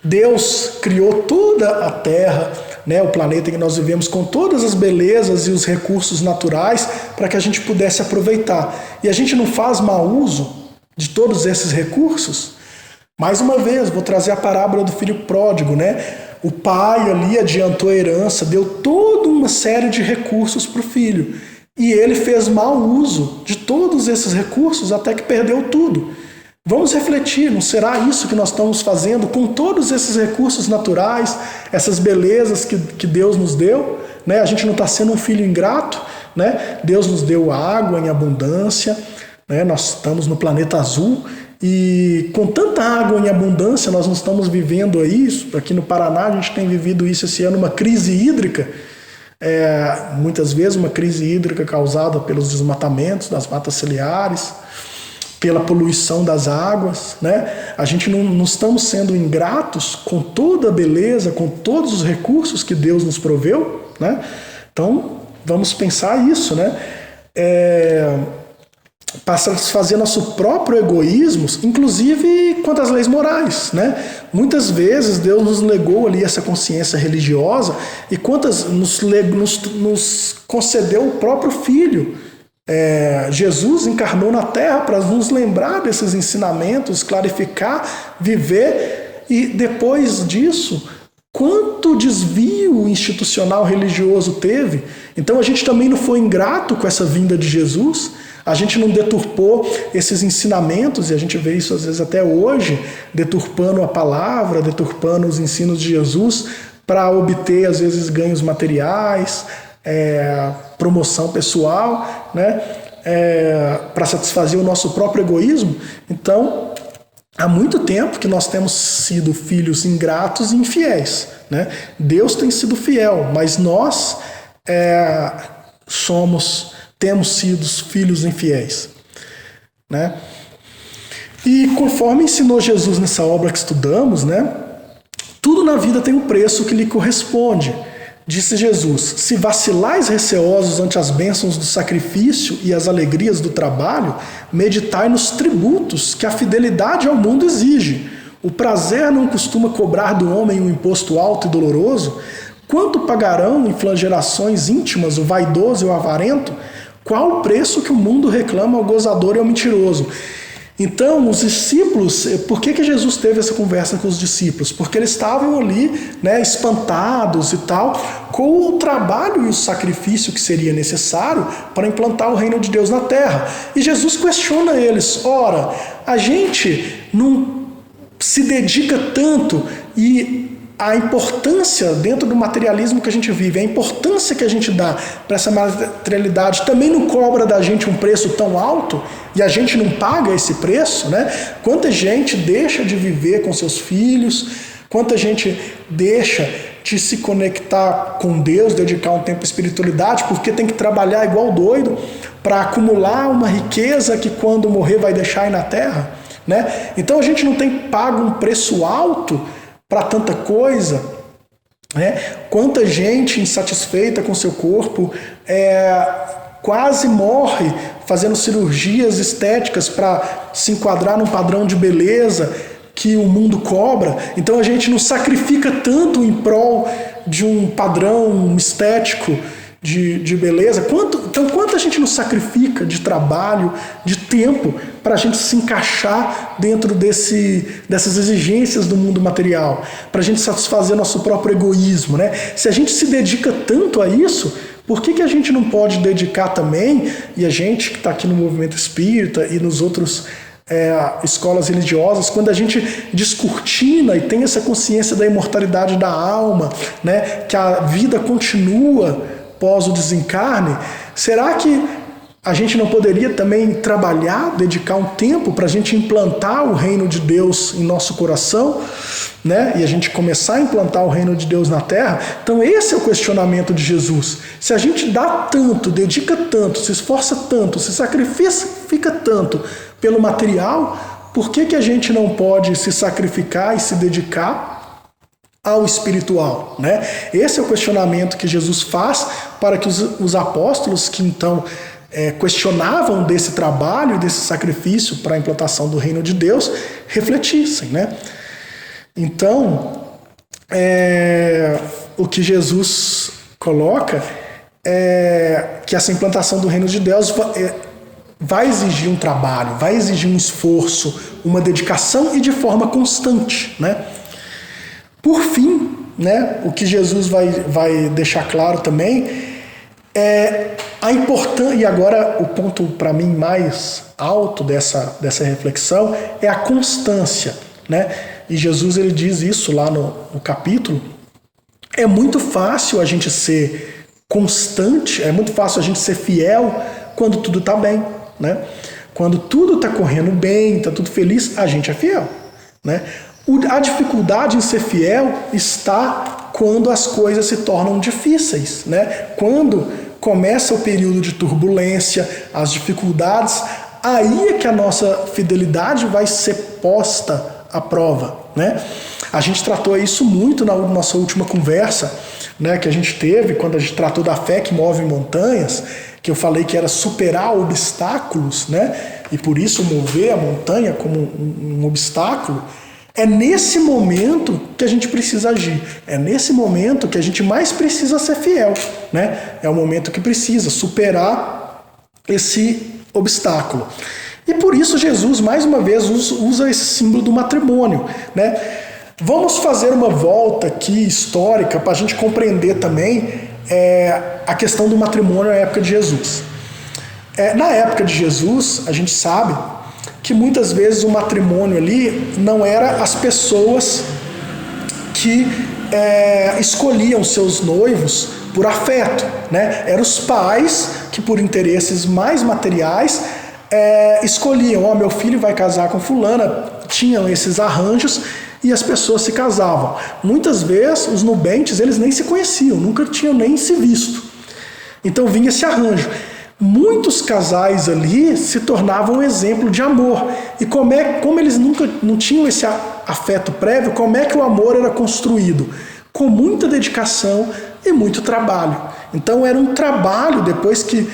Deus criou toda a Terra, né, o planeta em que nós vivemos, com todas as belezas e os recursos naturais para que a gente pudesse aproveitar. E a gente não faz mau uso de todos esses recursos? Mais uma vez, vou trazer a parábola do filho pródigo, né? O pai ali adiantou a herança, deu toda uma série de recursos para o filho. E ele fez mau uso de todos esses recursos até que perdeu tudo. Vamos refletir, não será isso que nós estamos fazendo com todos esses recursos naturais, essas belezas que Deus nos deu? Né? A gente não está sendo um filho ingrato, né? Deus nos deu água em abundância, né? Nós estamos no planeta azul e com tanta água em abundância nós não estamos vivendo isso. Aqui no Paraná a gente tem vivido isso esse ano, uma crise hídrica, muitas vezes uma crise hídrica causada pelos desmatamentos das matas ciliares, pela poluição das águas, né? A gente não estamos sendo ingratos com toda a beleza, com todos os recursos que Deus nos proveu, né? Então, vamos pensar isso, né? Para satisfazer nosso próprio egoísmo, inclusive quanto às leis morais, né? Muitas vezes Deus nos legou ali essa consciência religiosa e quantas nos concedeu o próprio Filho. Jesus encarnou na Terra para nos lembrar desses ensinamentos, clarificar, viver, e depois disso, quanto desvio institucional religioso teve. Então a gente também não foi ingrato com essa vinda de Jesus, a gente não deturpou esses ensinamentos, e a gente vê isso às vezes até hoje, deturpando a palavra, deturpando os ensinos de Jesus para obter às vezes ganhos materiais, promoção pessoal, né? Para satisfazer o nosso próprio egoísmo. Então, há muito tempo que nós temos sido filhos ingratos e infiéis, né? Deus tem sido fiel, mas nós temos sido filhos infiéis, né? E conforme ensinou Jesus nessa obra que estudamos, né? Tudo na vida tem um preço que lhe corresponde. Disse Jesus: se vacilais receosos ante as bênçãos do sacrifício e as alegrias do trabalho, meditai nos tributos que a fidelidade ao mundo exige. O prazer não costuma cobrar do homem um imposto alto e doloroso? Quanto pagarão em flagelações íntimas o vaidoso e o avarento? Qual o preço que o mundo reclama ao gozador e ao mentiroso? Então, os discípulos, por que Jesus teve essa conversa com os discípulos? Porque eles estavam ali, né, espantados e tal, com o trabalho e o sacrifício que seria necessário para implantar o reino de Deus na terra. E Jesus questiona eles: ora, a gente não se dedica tanto, e a importância dentro do materialismo que a gente vive, a importância que a gente dá para essa materialidade também não cobra da gente um preço tão alto e a gente não paga esse preço, né? Quanta gente deixa de viver com seus filhos, quanta gente deixa de se conectar com Deus, dedicar um tempo à espiritualidade, porque tem que trabalhar igual doido para acumular uma riqueza que quando morrer vai deixar aí na terra, né? Então a gente não tem pago um preço alto para tanta coisa, né? Quanta gente insatisfeita com seu corpo quase morre fazendo cirurgias estéticas para se enquadrar num padrão de beleza que o mundo cobra. Então a gente não sacrifica tanto em prol de um padrão estético de beleza. Quanto a gente não sacrifica de trabalho, de tempo, para a gente se encaixar dentro dessas exigências do mundo material, para a gente satisfazer nosso próprio egoísmo, né? Se a gente se dedica tanto a isso, por que a gente não pode dedicar também, e a gente que está aqui no movimento espírita e nos outros escolas religiosas, quando a gente descortina e tem essa consciência da imortalidade da alma, né, que a vida continua após o desencarne, será que a gente não poderia também trabalhar, dedicar um tempo para a gente implantar o reino de Deus em nosso coração, né? E a gente começar a implantar o reino de Deus na Terra? Então esse é o questionamento de Jesus. Se a gente dá tanto, dedica tanto, se esforça tanto, se sacrifica tanto pelo material, por que a gente não pode se sacrificar e se dedicar ao espiritual, né? Esse é o questionamento que Jesus faz para que os apóstolos, que então questionavam desse trabalho e desse sacrifício para a implantação do reino de Deus refletissem, né? Então, o que Jesus coloca é que essa implantação do reino de Deus vai exigir um trabalho, vai exigir um esforço, uma dedicação e de forma constante, né? Por fim, né, o que Jesus vai deixar claro também é a importância, e agora o ponto para mim mais alto dessa reflexão é a constância, né? E Jesus ele diz isso lá no capítulo. É muito fácil a gente ser constante, é muito fácil a gente ser fiel quando tudo está bem, né? Quando tudo está correndo bem, está tudo feliz, a gente é fiel, né? A dificuldade em ser fiel está quando as coisas se tornam difíceis, né? Quando começa o período de turbulência, as dificuldades, aí é que a nossa fidelidade vai ser posta à prova, né? A gente tratou isso muito na nossa última conversa, né, que a gente teve, quando a gente tratou da fé que move montanhas, que eu falei que era superar obstáculos, né? E por isso mover a montanha como um obstáculo. É nesse momento que a gente precisa agir. É nesse momento que a gente mais precisa ser fiel, né? É o momento que precisa superar esse obstáculo. E por isso Jesus, mais uma vez, usa esse símbolo do matrimônio, né? Vamos fazer uma volta aqui histórica para a gente compreender também a questão do matrimônio na época de Jesus. Na época de Jesus, a gente sabe que muitas vezes o matrimônio ali não era as pessoas que escolhiam seus noivos por afeto, né? Eram os pais que, por interesses mais materiais, escolhiam, meu filho vai casar com fulana, tinham esses arranjos e as pessoas se casavam. Muitas vezes os nubentes eles nem se conheciam, nunca tinham nem se visto. Então vinha esse arranjo. Muitos casais ali se tornavam um exemplo de amor. E como eles nunca não tinham esse afeto prévio, como é que o amor era construído? Com muita dedicação e muito trabalho. Então era um trabalho, depois que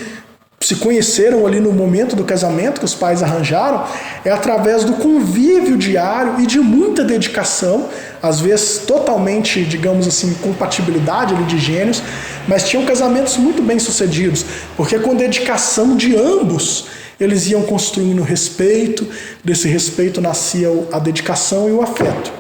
se conheceram ali no momento do casamento, que os pais arranjaram, através do convívio diário e de muita dedicação, às vezes totalmente, digamos assim, compatibilidade ali de gênios, mas tinham casamentos muito bem sucedidos, porque com dedicação de ambos, eles iam construindo respeito, desse respeito nascia a dedicação e o afeto.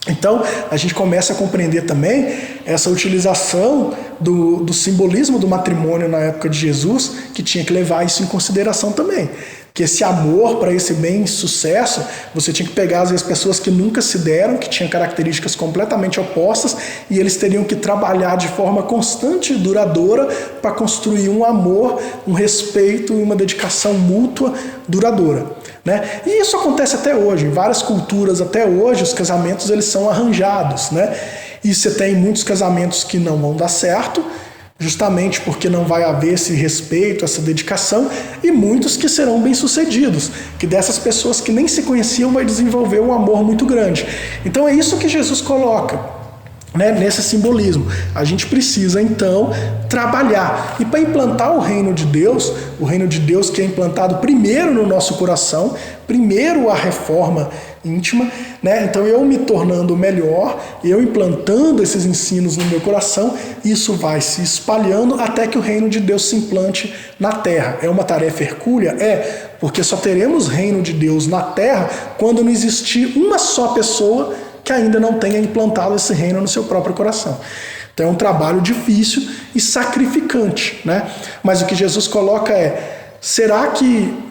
Então, a gente começa a compreender também essa utilização do simbolismo do matrimônio na época de Jesus, que tinha que levar isso em consideração também. Que esse amor para esse bem-sucesso, você tinha que pegar, às vezes, pessoas que nunca se deram, que tinham características completamente opostas, e eles teriam que trabalhar de forma constante e duradoura para construir um amor, um respeito e uma dedicação mútua duradoura. Né? E isso acontece até hoje, em várias culturas até hoje os casamentos eles são arranjados, né? E você tem muitos casamentos que não vão dar certo, justamente porque não vai haver esse respeito, essa dedicação, e muitos que serão bem-sucedidos, que dessas pessoas que nem se conheciam vai desenvolver um amor muito grande. Então é isso que Jesus coloca, né, nesse simbolismo. A gente precisa, então, trabalhar. E para implantar o reino de Deus que é implantado primeiro no nosso coração, primeiro a reforma íntima, né? Então eu me tornando melhor, eu implantando esses ensinos no meu coração, isso vai se espalhando até que o reino de Deus se implante na terra. É uma tarefa hercúlea? Porque só teremos reino de Deus na terra quando não existir uma só pessoa que ainda não tenha implantado esse reino no seu próprio coração. Então é um trabalho difícil e sacrificante, né? Mas o que Jesus coloca será que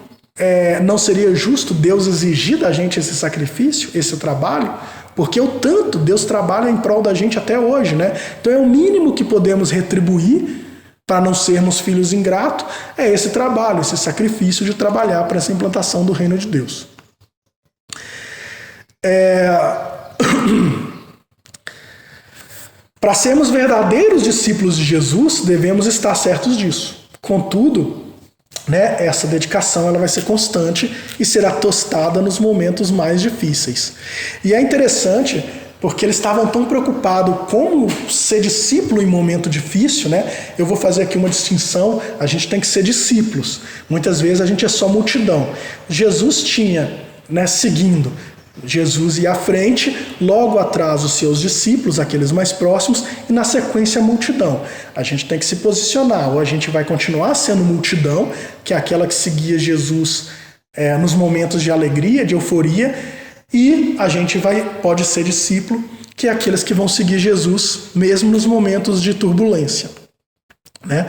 não seria justo Deus exigir da gente esse sacrifício, esse trabalho? Porque o tanto Deus trabalha em prol da gente até hoje, né? Então é o mínimo que podemos retribuir para não sermos filhos ingratos, é esse trabalho, esse sacrifício de trabalhar para essa implantação do reino de Deus. Para sermos verdadeiros discípulos de Jesus, devemos estar certos disso. Contudo, né, essa dedicação ela vai ser constante e será tostada nos momentos mais difíceis. E é interessante porque eles estavam tão preocupados como ser discípulo em momento difícil, né? Eu vou fazer aqui uma distinção, a gente tem que ser discípulos. Muitas vezes a gente é só multidão. Jesus tinha, né, seguindo, Jesus ia à frente, logo atrás os seus discípulos, aqueles mais próximos, e na sequência a multidão. A gente tem que se posicionar, ou a gente vai continuar sendo multidão, que é aquela que seguia Jesus nos momentos de alegria, de euforia, e a gente pode ser discípulo, que é aqueles que vão seguir Jesus, mesmo nos momentos de turbulência, né?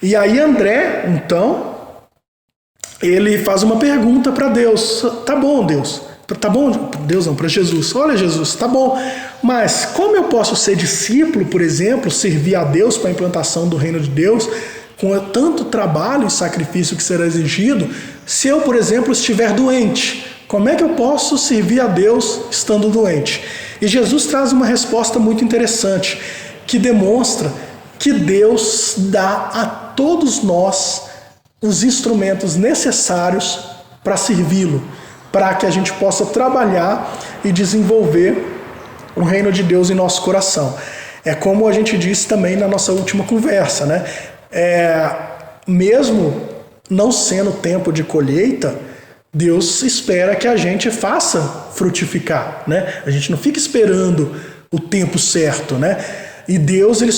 E aí André, então, ele faz uma pergunta para Deus. Tá bom, Deus. Tá bom, Deus não, para Jesus. Olha, Jesus, tá bom, mas como eu posso ser discípulo, por exemplo, servir a Deus para a implantação do reino de Deus, com tanto trabalho e sacrifício que será exigido, se eu, por exemplo, estiver doente? Como é que eu posso servir a Deus estando doente? E Jesus traz uma resposta muito interessante, que demonstra que Deus dá a todos nós os instrumentos necessários para servi-lo, para que a gente possa trabalhar e desenvolver o reino de Deus em nosso coração. É como a gente disse também na nossa última conversa, né? Mesmo não sendo tempo de colheita, Deus espera que a gente faça frutificar, né? A gente não fica esperando o tempo certo, né? E Deus, ele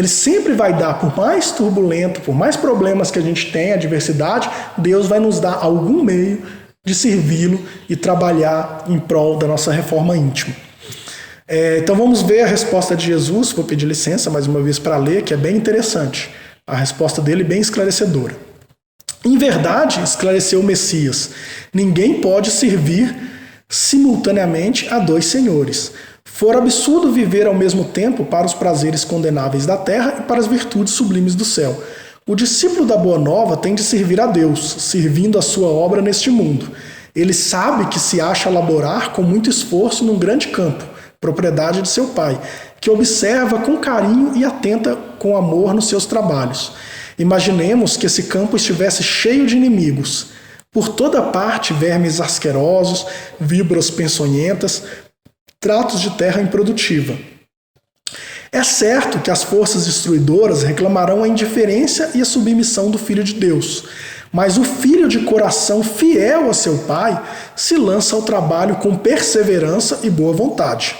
sempre vai dar, por mais turbulento, por mais problemas que a gente tenha, adversidade, Deus vai nos dar algum meio de servi-lo e trabalhar em prol da nossa reforma íntima. Então vamos ver a resposta de Jesus. Vou pedir licença mais uma vez para ler, que é bem interessante. A resposta dele é bem esclarecedora. Em verdade, esclareceu o Messias, ninguém pode servir simultaneamente a dois senhores. For absurdo viver ao mesmo tempo para os prazeres condenáveis da terra e para as virtudes sublimes do céu. O discípulo da Boa Nova tem de servir a Deus, servindo a sua obra neste mundo. Ele sabe que se acha a laborar com muito esforço num grande campo, propriedade de seu pai, que observa com carinho e atenta com amor nos seus trabalhos. Imaginemos que esse campo estivesse cheio de inimigos. Por toda parte, vermes asquerosos, víboras peçonhentas, tratos de terra improdutiva. É certo que as forças destruidoras reclamarão a indiferença e a submissão do Filho de Deus, mas o filho de coração fiel a seu pai se lança ao trabalho com perseverança e boa vontade.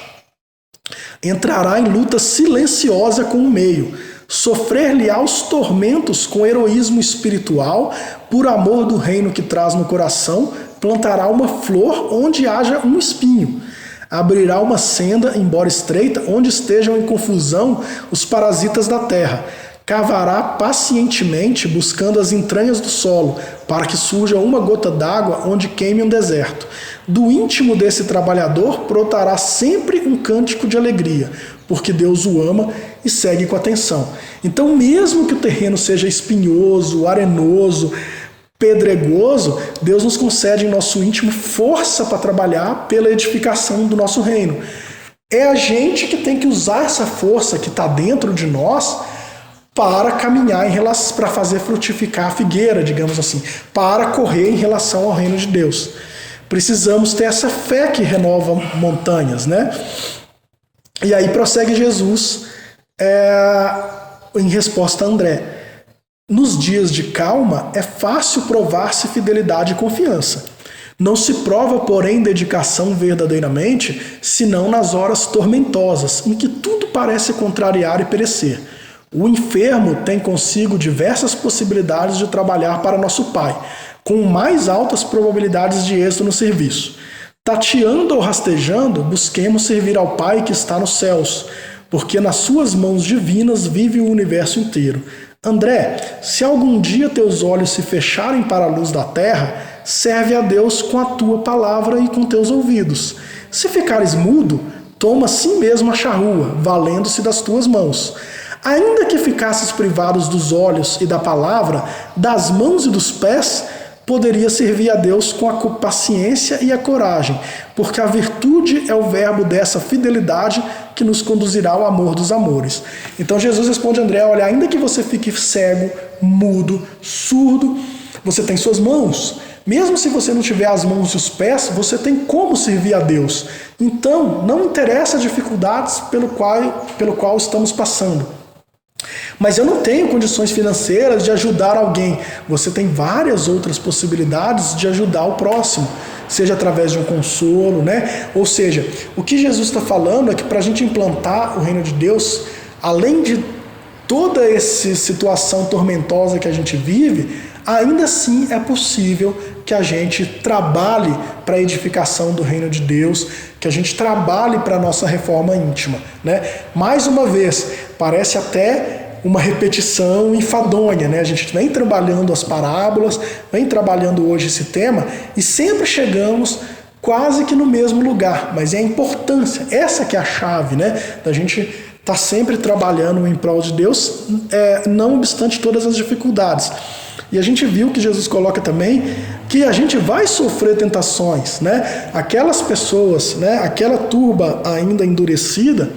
Entrará em luta silenciosa com o meio, sofrer-lhe-á os tormentos com heroísmo espiritual, por amor do reino que traz no coração, plantará uma flor onde haja um espinho. Abrirá uma senda, embora estreita, onde estejam em confusão os parasitas da terra. Cavará pacientemente, buscando as entranhas do solo, para que surja uma gota d'água onde queime um deserto. Do íntimo desse trabalhador brotará sempre um cântico de alegria, porque Deus o ama e segue com atenção. Então, mesmo que o terreno seja espinhoso, arenoso, pedregoso, Deus nos concede em nosso íntimo força para trabalhar pela edificação do nosso reino. É a gente que tem que usar essa força que está dentro de nós para caminhar para fazer frutificar a figueira, digamos assim, para correr em relação ao reino de Deus. Precisamos ter essa fé que renova montanhas, né? E aí prossegue Jesus em resposta a André. Nos dias de calma, é fácil provar-se fidelidade e confiança. Não se prova, porém, dedicação verdadeiramente, senão nas horas tormentosas, em que tudo parece contrariar e perecer. O enfermo tem consigo diversas possibilidades de trabalhar para nosso Pai, com mais altas probabilidades de êxito no serviço. Tateando ou rastejando, busquemos servir ao Pai que está nos céus, porque nas suas mãos divinas vive o universo inteiro. André, se algum dia teus olhos se fecharem para a luz da terra, serve a Deus com a tua palavra e com teus ouvidos. Se ficares mudo, toma assim mesmo a charrua, valendo-se das tuas mãos. Ainda que ficasses privados dos olhos e da palavra, das mãos e dos pés, poderia servir a Deus com a paciência e a coragem, porque a virtude é o verbo dessa fidelidade que nos conduzirá ao amor dos amores. Então Jesus responde a André, olha, ainda que você fique cego, mudo, surdo, você tem suas mãos, Mesmo se você não tiver as mãos e os pés, você tem como servir a Deus. Então, não interessa as dificuldades pelo qual estamos passando. Mas eu não tenho condições financeiras de ajudar alguém. Você tem várias outras possibilidades de ajudar o próximo, seja através de um consolo, né? Ou seja, o que Jesus está falando é que para a gente implantar o reino de Deus, além de toda essa situação tormentosa que a gente vive, ainda assim é possível que a gente trabalhe para a edificação do reino de Deus, que a gente trabalhe para a nossa reforma íntima, né? Mais uma vez, parece até uma repetição enfadonha, né? A gente vem trabalhando as parábolas, vem trabalhando hoje esse tema e sempre chegamos quase que no mesmo lugar, mas é a importância, essa que é a chave, né? Da gente estar sempre trabalhando em prol de Deus, não obstante todas as dificuldades. E a gente viu que Jesus coloca também que a gente vai sofrer tentações, né? Aquelas pessoas, né? Aquela turba ainda endurecida,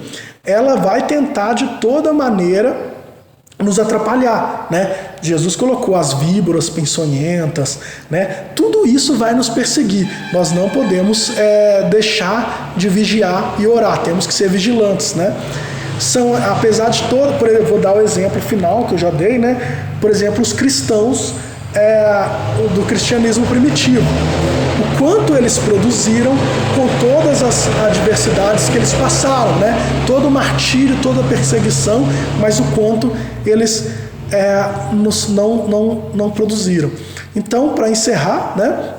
ela vai tentar de toda maneira nos atrapalhar, né? Jesus colocou as víboras peçonhentas, né? Tudo isso vai nos perseguir. Nós não podemos deixar de vigiar e orar. Temos que ser vigilantes, né? Apesar de todo, por exemplo, vou dar o exemplo final que eu já dei, né? Por exemplo, os cristãos do cristianismo primitivo. O quanto eles produziram com todas as adversidades que eles passaram, né? Todo o martírio, toda a perseguição, mas o quanto eles não produziram. Então, para encerrar, né?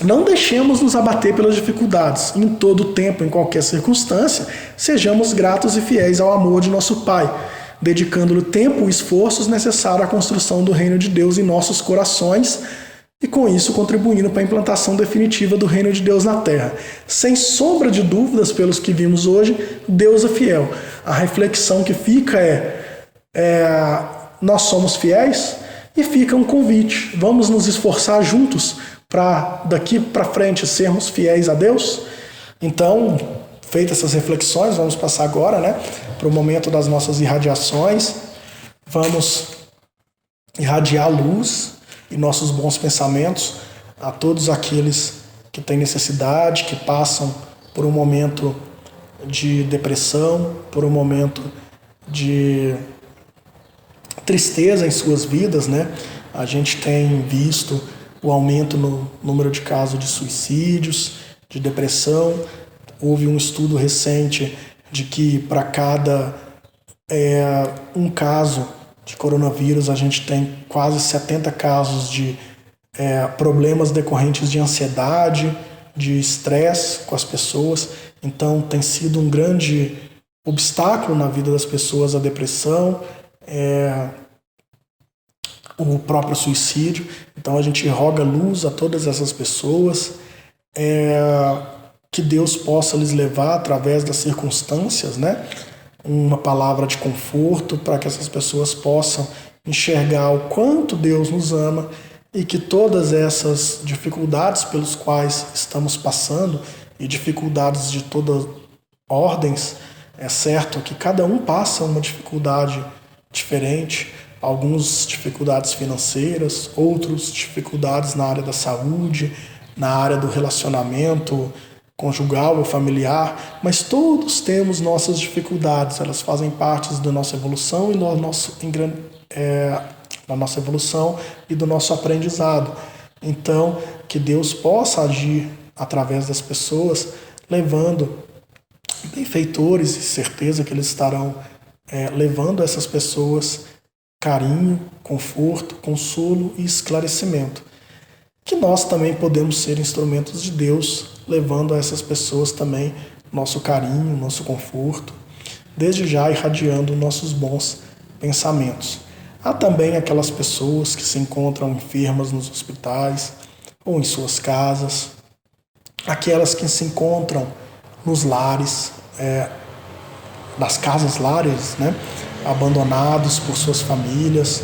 Não deixemos nos abater pelas dificuldades. Em todo tempo, em qualquer circunstância, sejamos gratos e fiéis ao amor de nosso Pai, dedicando-lhe tempo e esforços necessários à construção do reino de Deus em nossos corações e, com isso, contribuindo para a implantação definitiva do reino de Deus na terra. Sem sombra de dúvidas, pelos que vimos hoje, Deus é fiel. A reflexão que fica nós somos fiéis e fica um convite. Vamos nos esforçar juntos para daqui para frente sermos fiéis a Deus? Então, feitas essas reflexões, vamos passar agora, né, para o momento das nossas irradiações. Vamos irradiar luz e nossos bons pensamentos a todos aqueles que têm necessidade, que passam por um momento de depressão, por um momento de tristeza em suas vidas, né? A gente tem visto o aumento no número de casos de suicídios, de depressão. Houve um estudo recente de que para cada um caso de coronavírus, a gente tem quase 70 casos de problemas decorrentes de ansiedade, de estresse com as pessoas. Então tem sido um grande obstáculo na vida das pessoas a depressão, o próprio suicídio. Então a gente roga luz a todas essas pessoas, que Deus possa lhes levar através das circunstâncias, né? Uma palavra de conforto para que essas pessoas possam enxergar o quanto Deus nos ama e que todas essas dificuldades pelos quais estamos passando, e dificuldades de todas ordens, é certo que cada um passa uma dificuldade diferente, alguns dificuldades financeiras, outros dificuldades na área da saúde, na área do relacionamento conjugal ou familiar, mas todos temos nossas dificuldades, elas fazem parte da nossa evolução e da nossa evolução e do nosso aprendizado. Então, que Deus possa agir através das pessoas, levando benfeitores, e certeza que eles estarão levando a essas pessoas carinho, conforto, consolo e esclarecimento. Que nós também podemos ser instrumentos de Deus, levando a essas pessoas também nosso carinho, nosso conforto, desde já irradiando nossos bons pensamentos. Há também aquelas pessoas que se encontram enfermas nos hospitais ou em suas casas, aquelas que se encontram nos lares, nas casas lares, né, abandonados por suas famílias,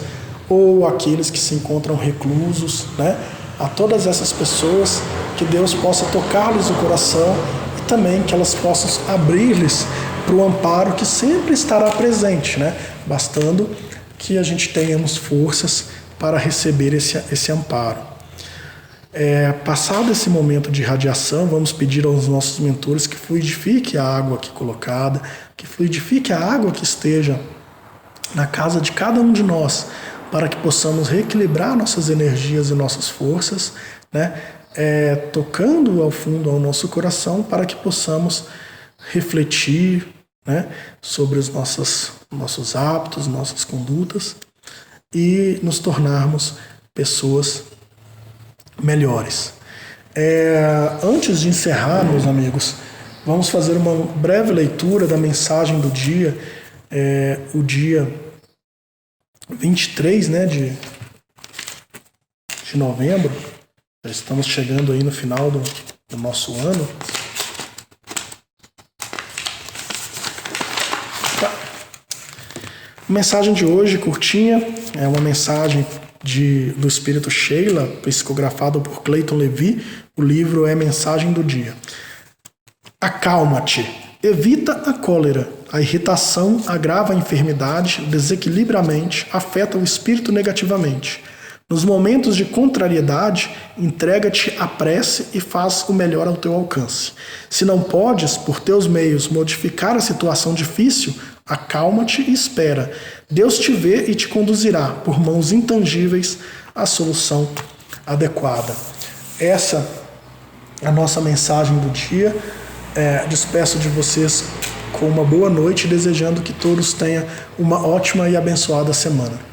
ou aqueles que se encontram reclusos, né? A todas essas pessoas, que Deus possa tocar-lhes o coração e também que elas possam abrir-lhes para o amparo que sempre estará presente, né? Bastando que a gente tenhamos forças para receber esse amparo. Passado esse momento de radiação, vamos pedir aos nossos mentores que fluidifique a água aqui colocada, que fluidifique a água que esteja na casa de cada um de nós, para que possamos reequilibrar nossas energias e nossas forças, né? Tocando ao fundo ao nosso coração, para que possamos refletir, né, sobre os nossos hábitos, nossas condutas e nos tornarmos pessoas melhores. Antes de encerrar, meus amigos, vamos fazer uma breve leitura da mensagem do dia, o dia 23, né, de novembro. Já estamos chegando aí no final do nosso ano. Tá. A mensagem de hoje, curtinha, é uma mensagem do Espírito Sheila, psicografado por Clayton Levi. O livro é Mensagem do Dia. Acalma-te, evita a cólera. A irritação agrava a enfermidade, desequilibra a mente, afeta o espírito negativamente. Nos momentos de contrariedade, entrega-te à prece e faz o melhor ao teu alcance. Se não podes, por teus meios, modificar a situação difícil, acalma-te e espera. Deus te vê e te conduzirá, por mãos intangíveis, à solução adequada. Essa é a nossa mensagem do dia. Despeço de vocês com uma boa noite, desejando que todos tenham uma ótima e abençoada semana.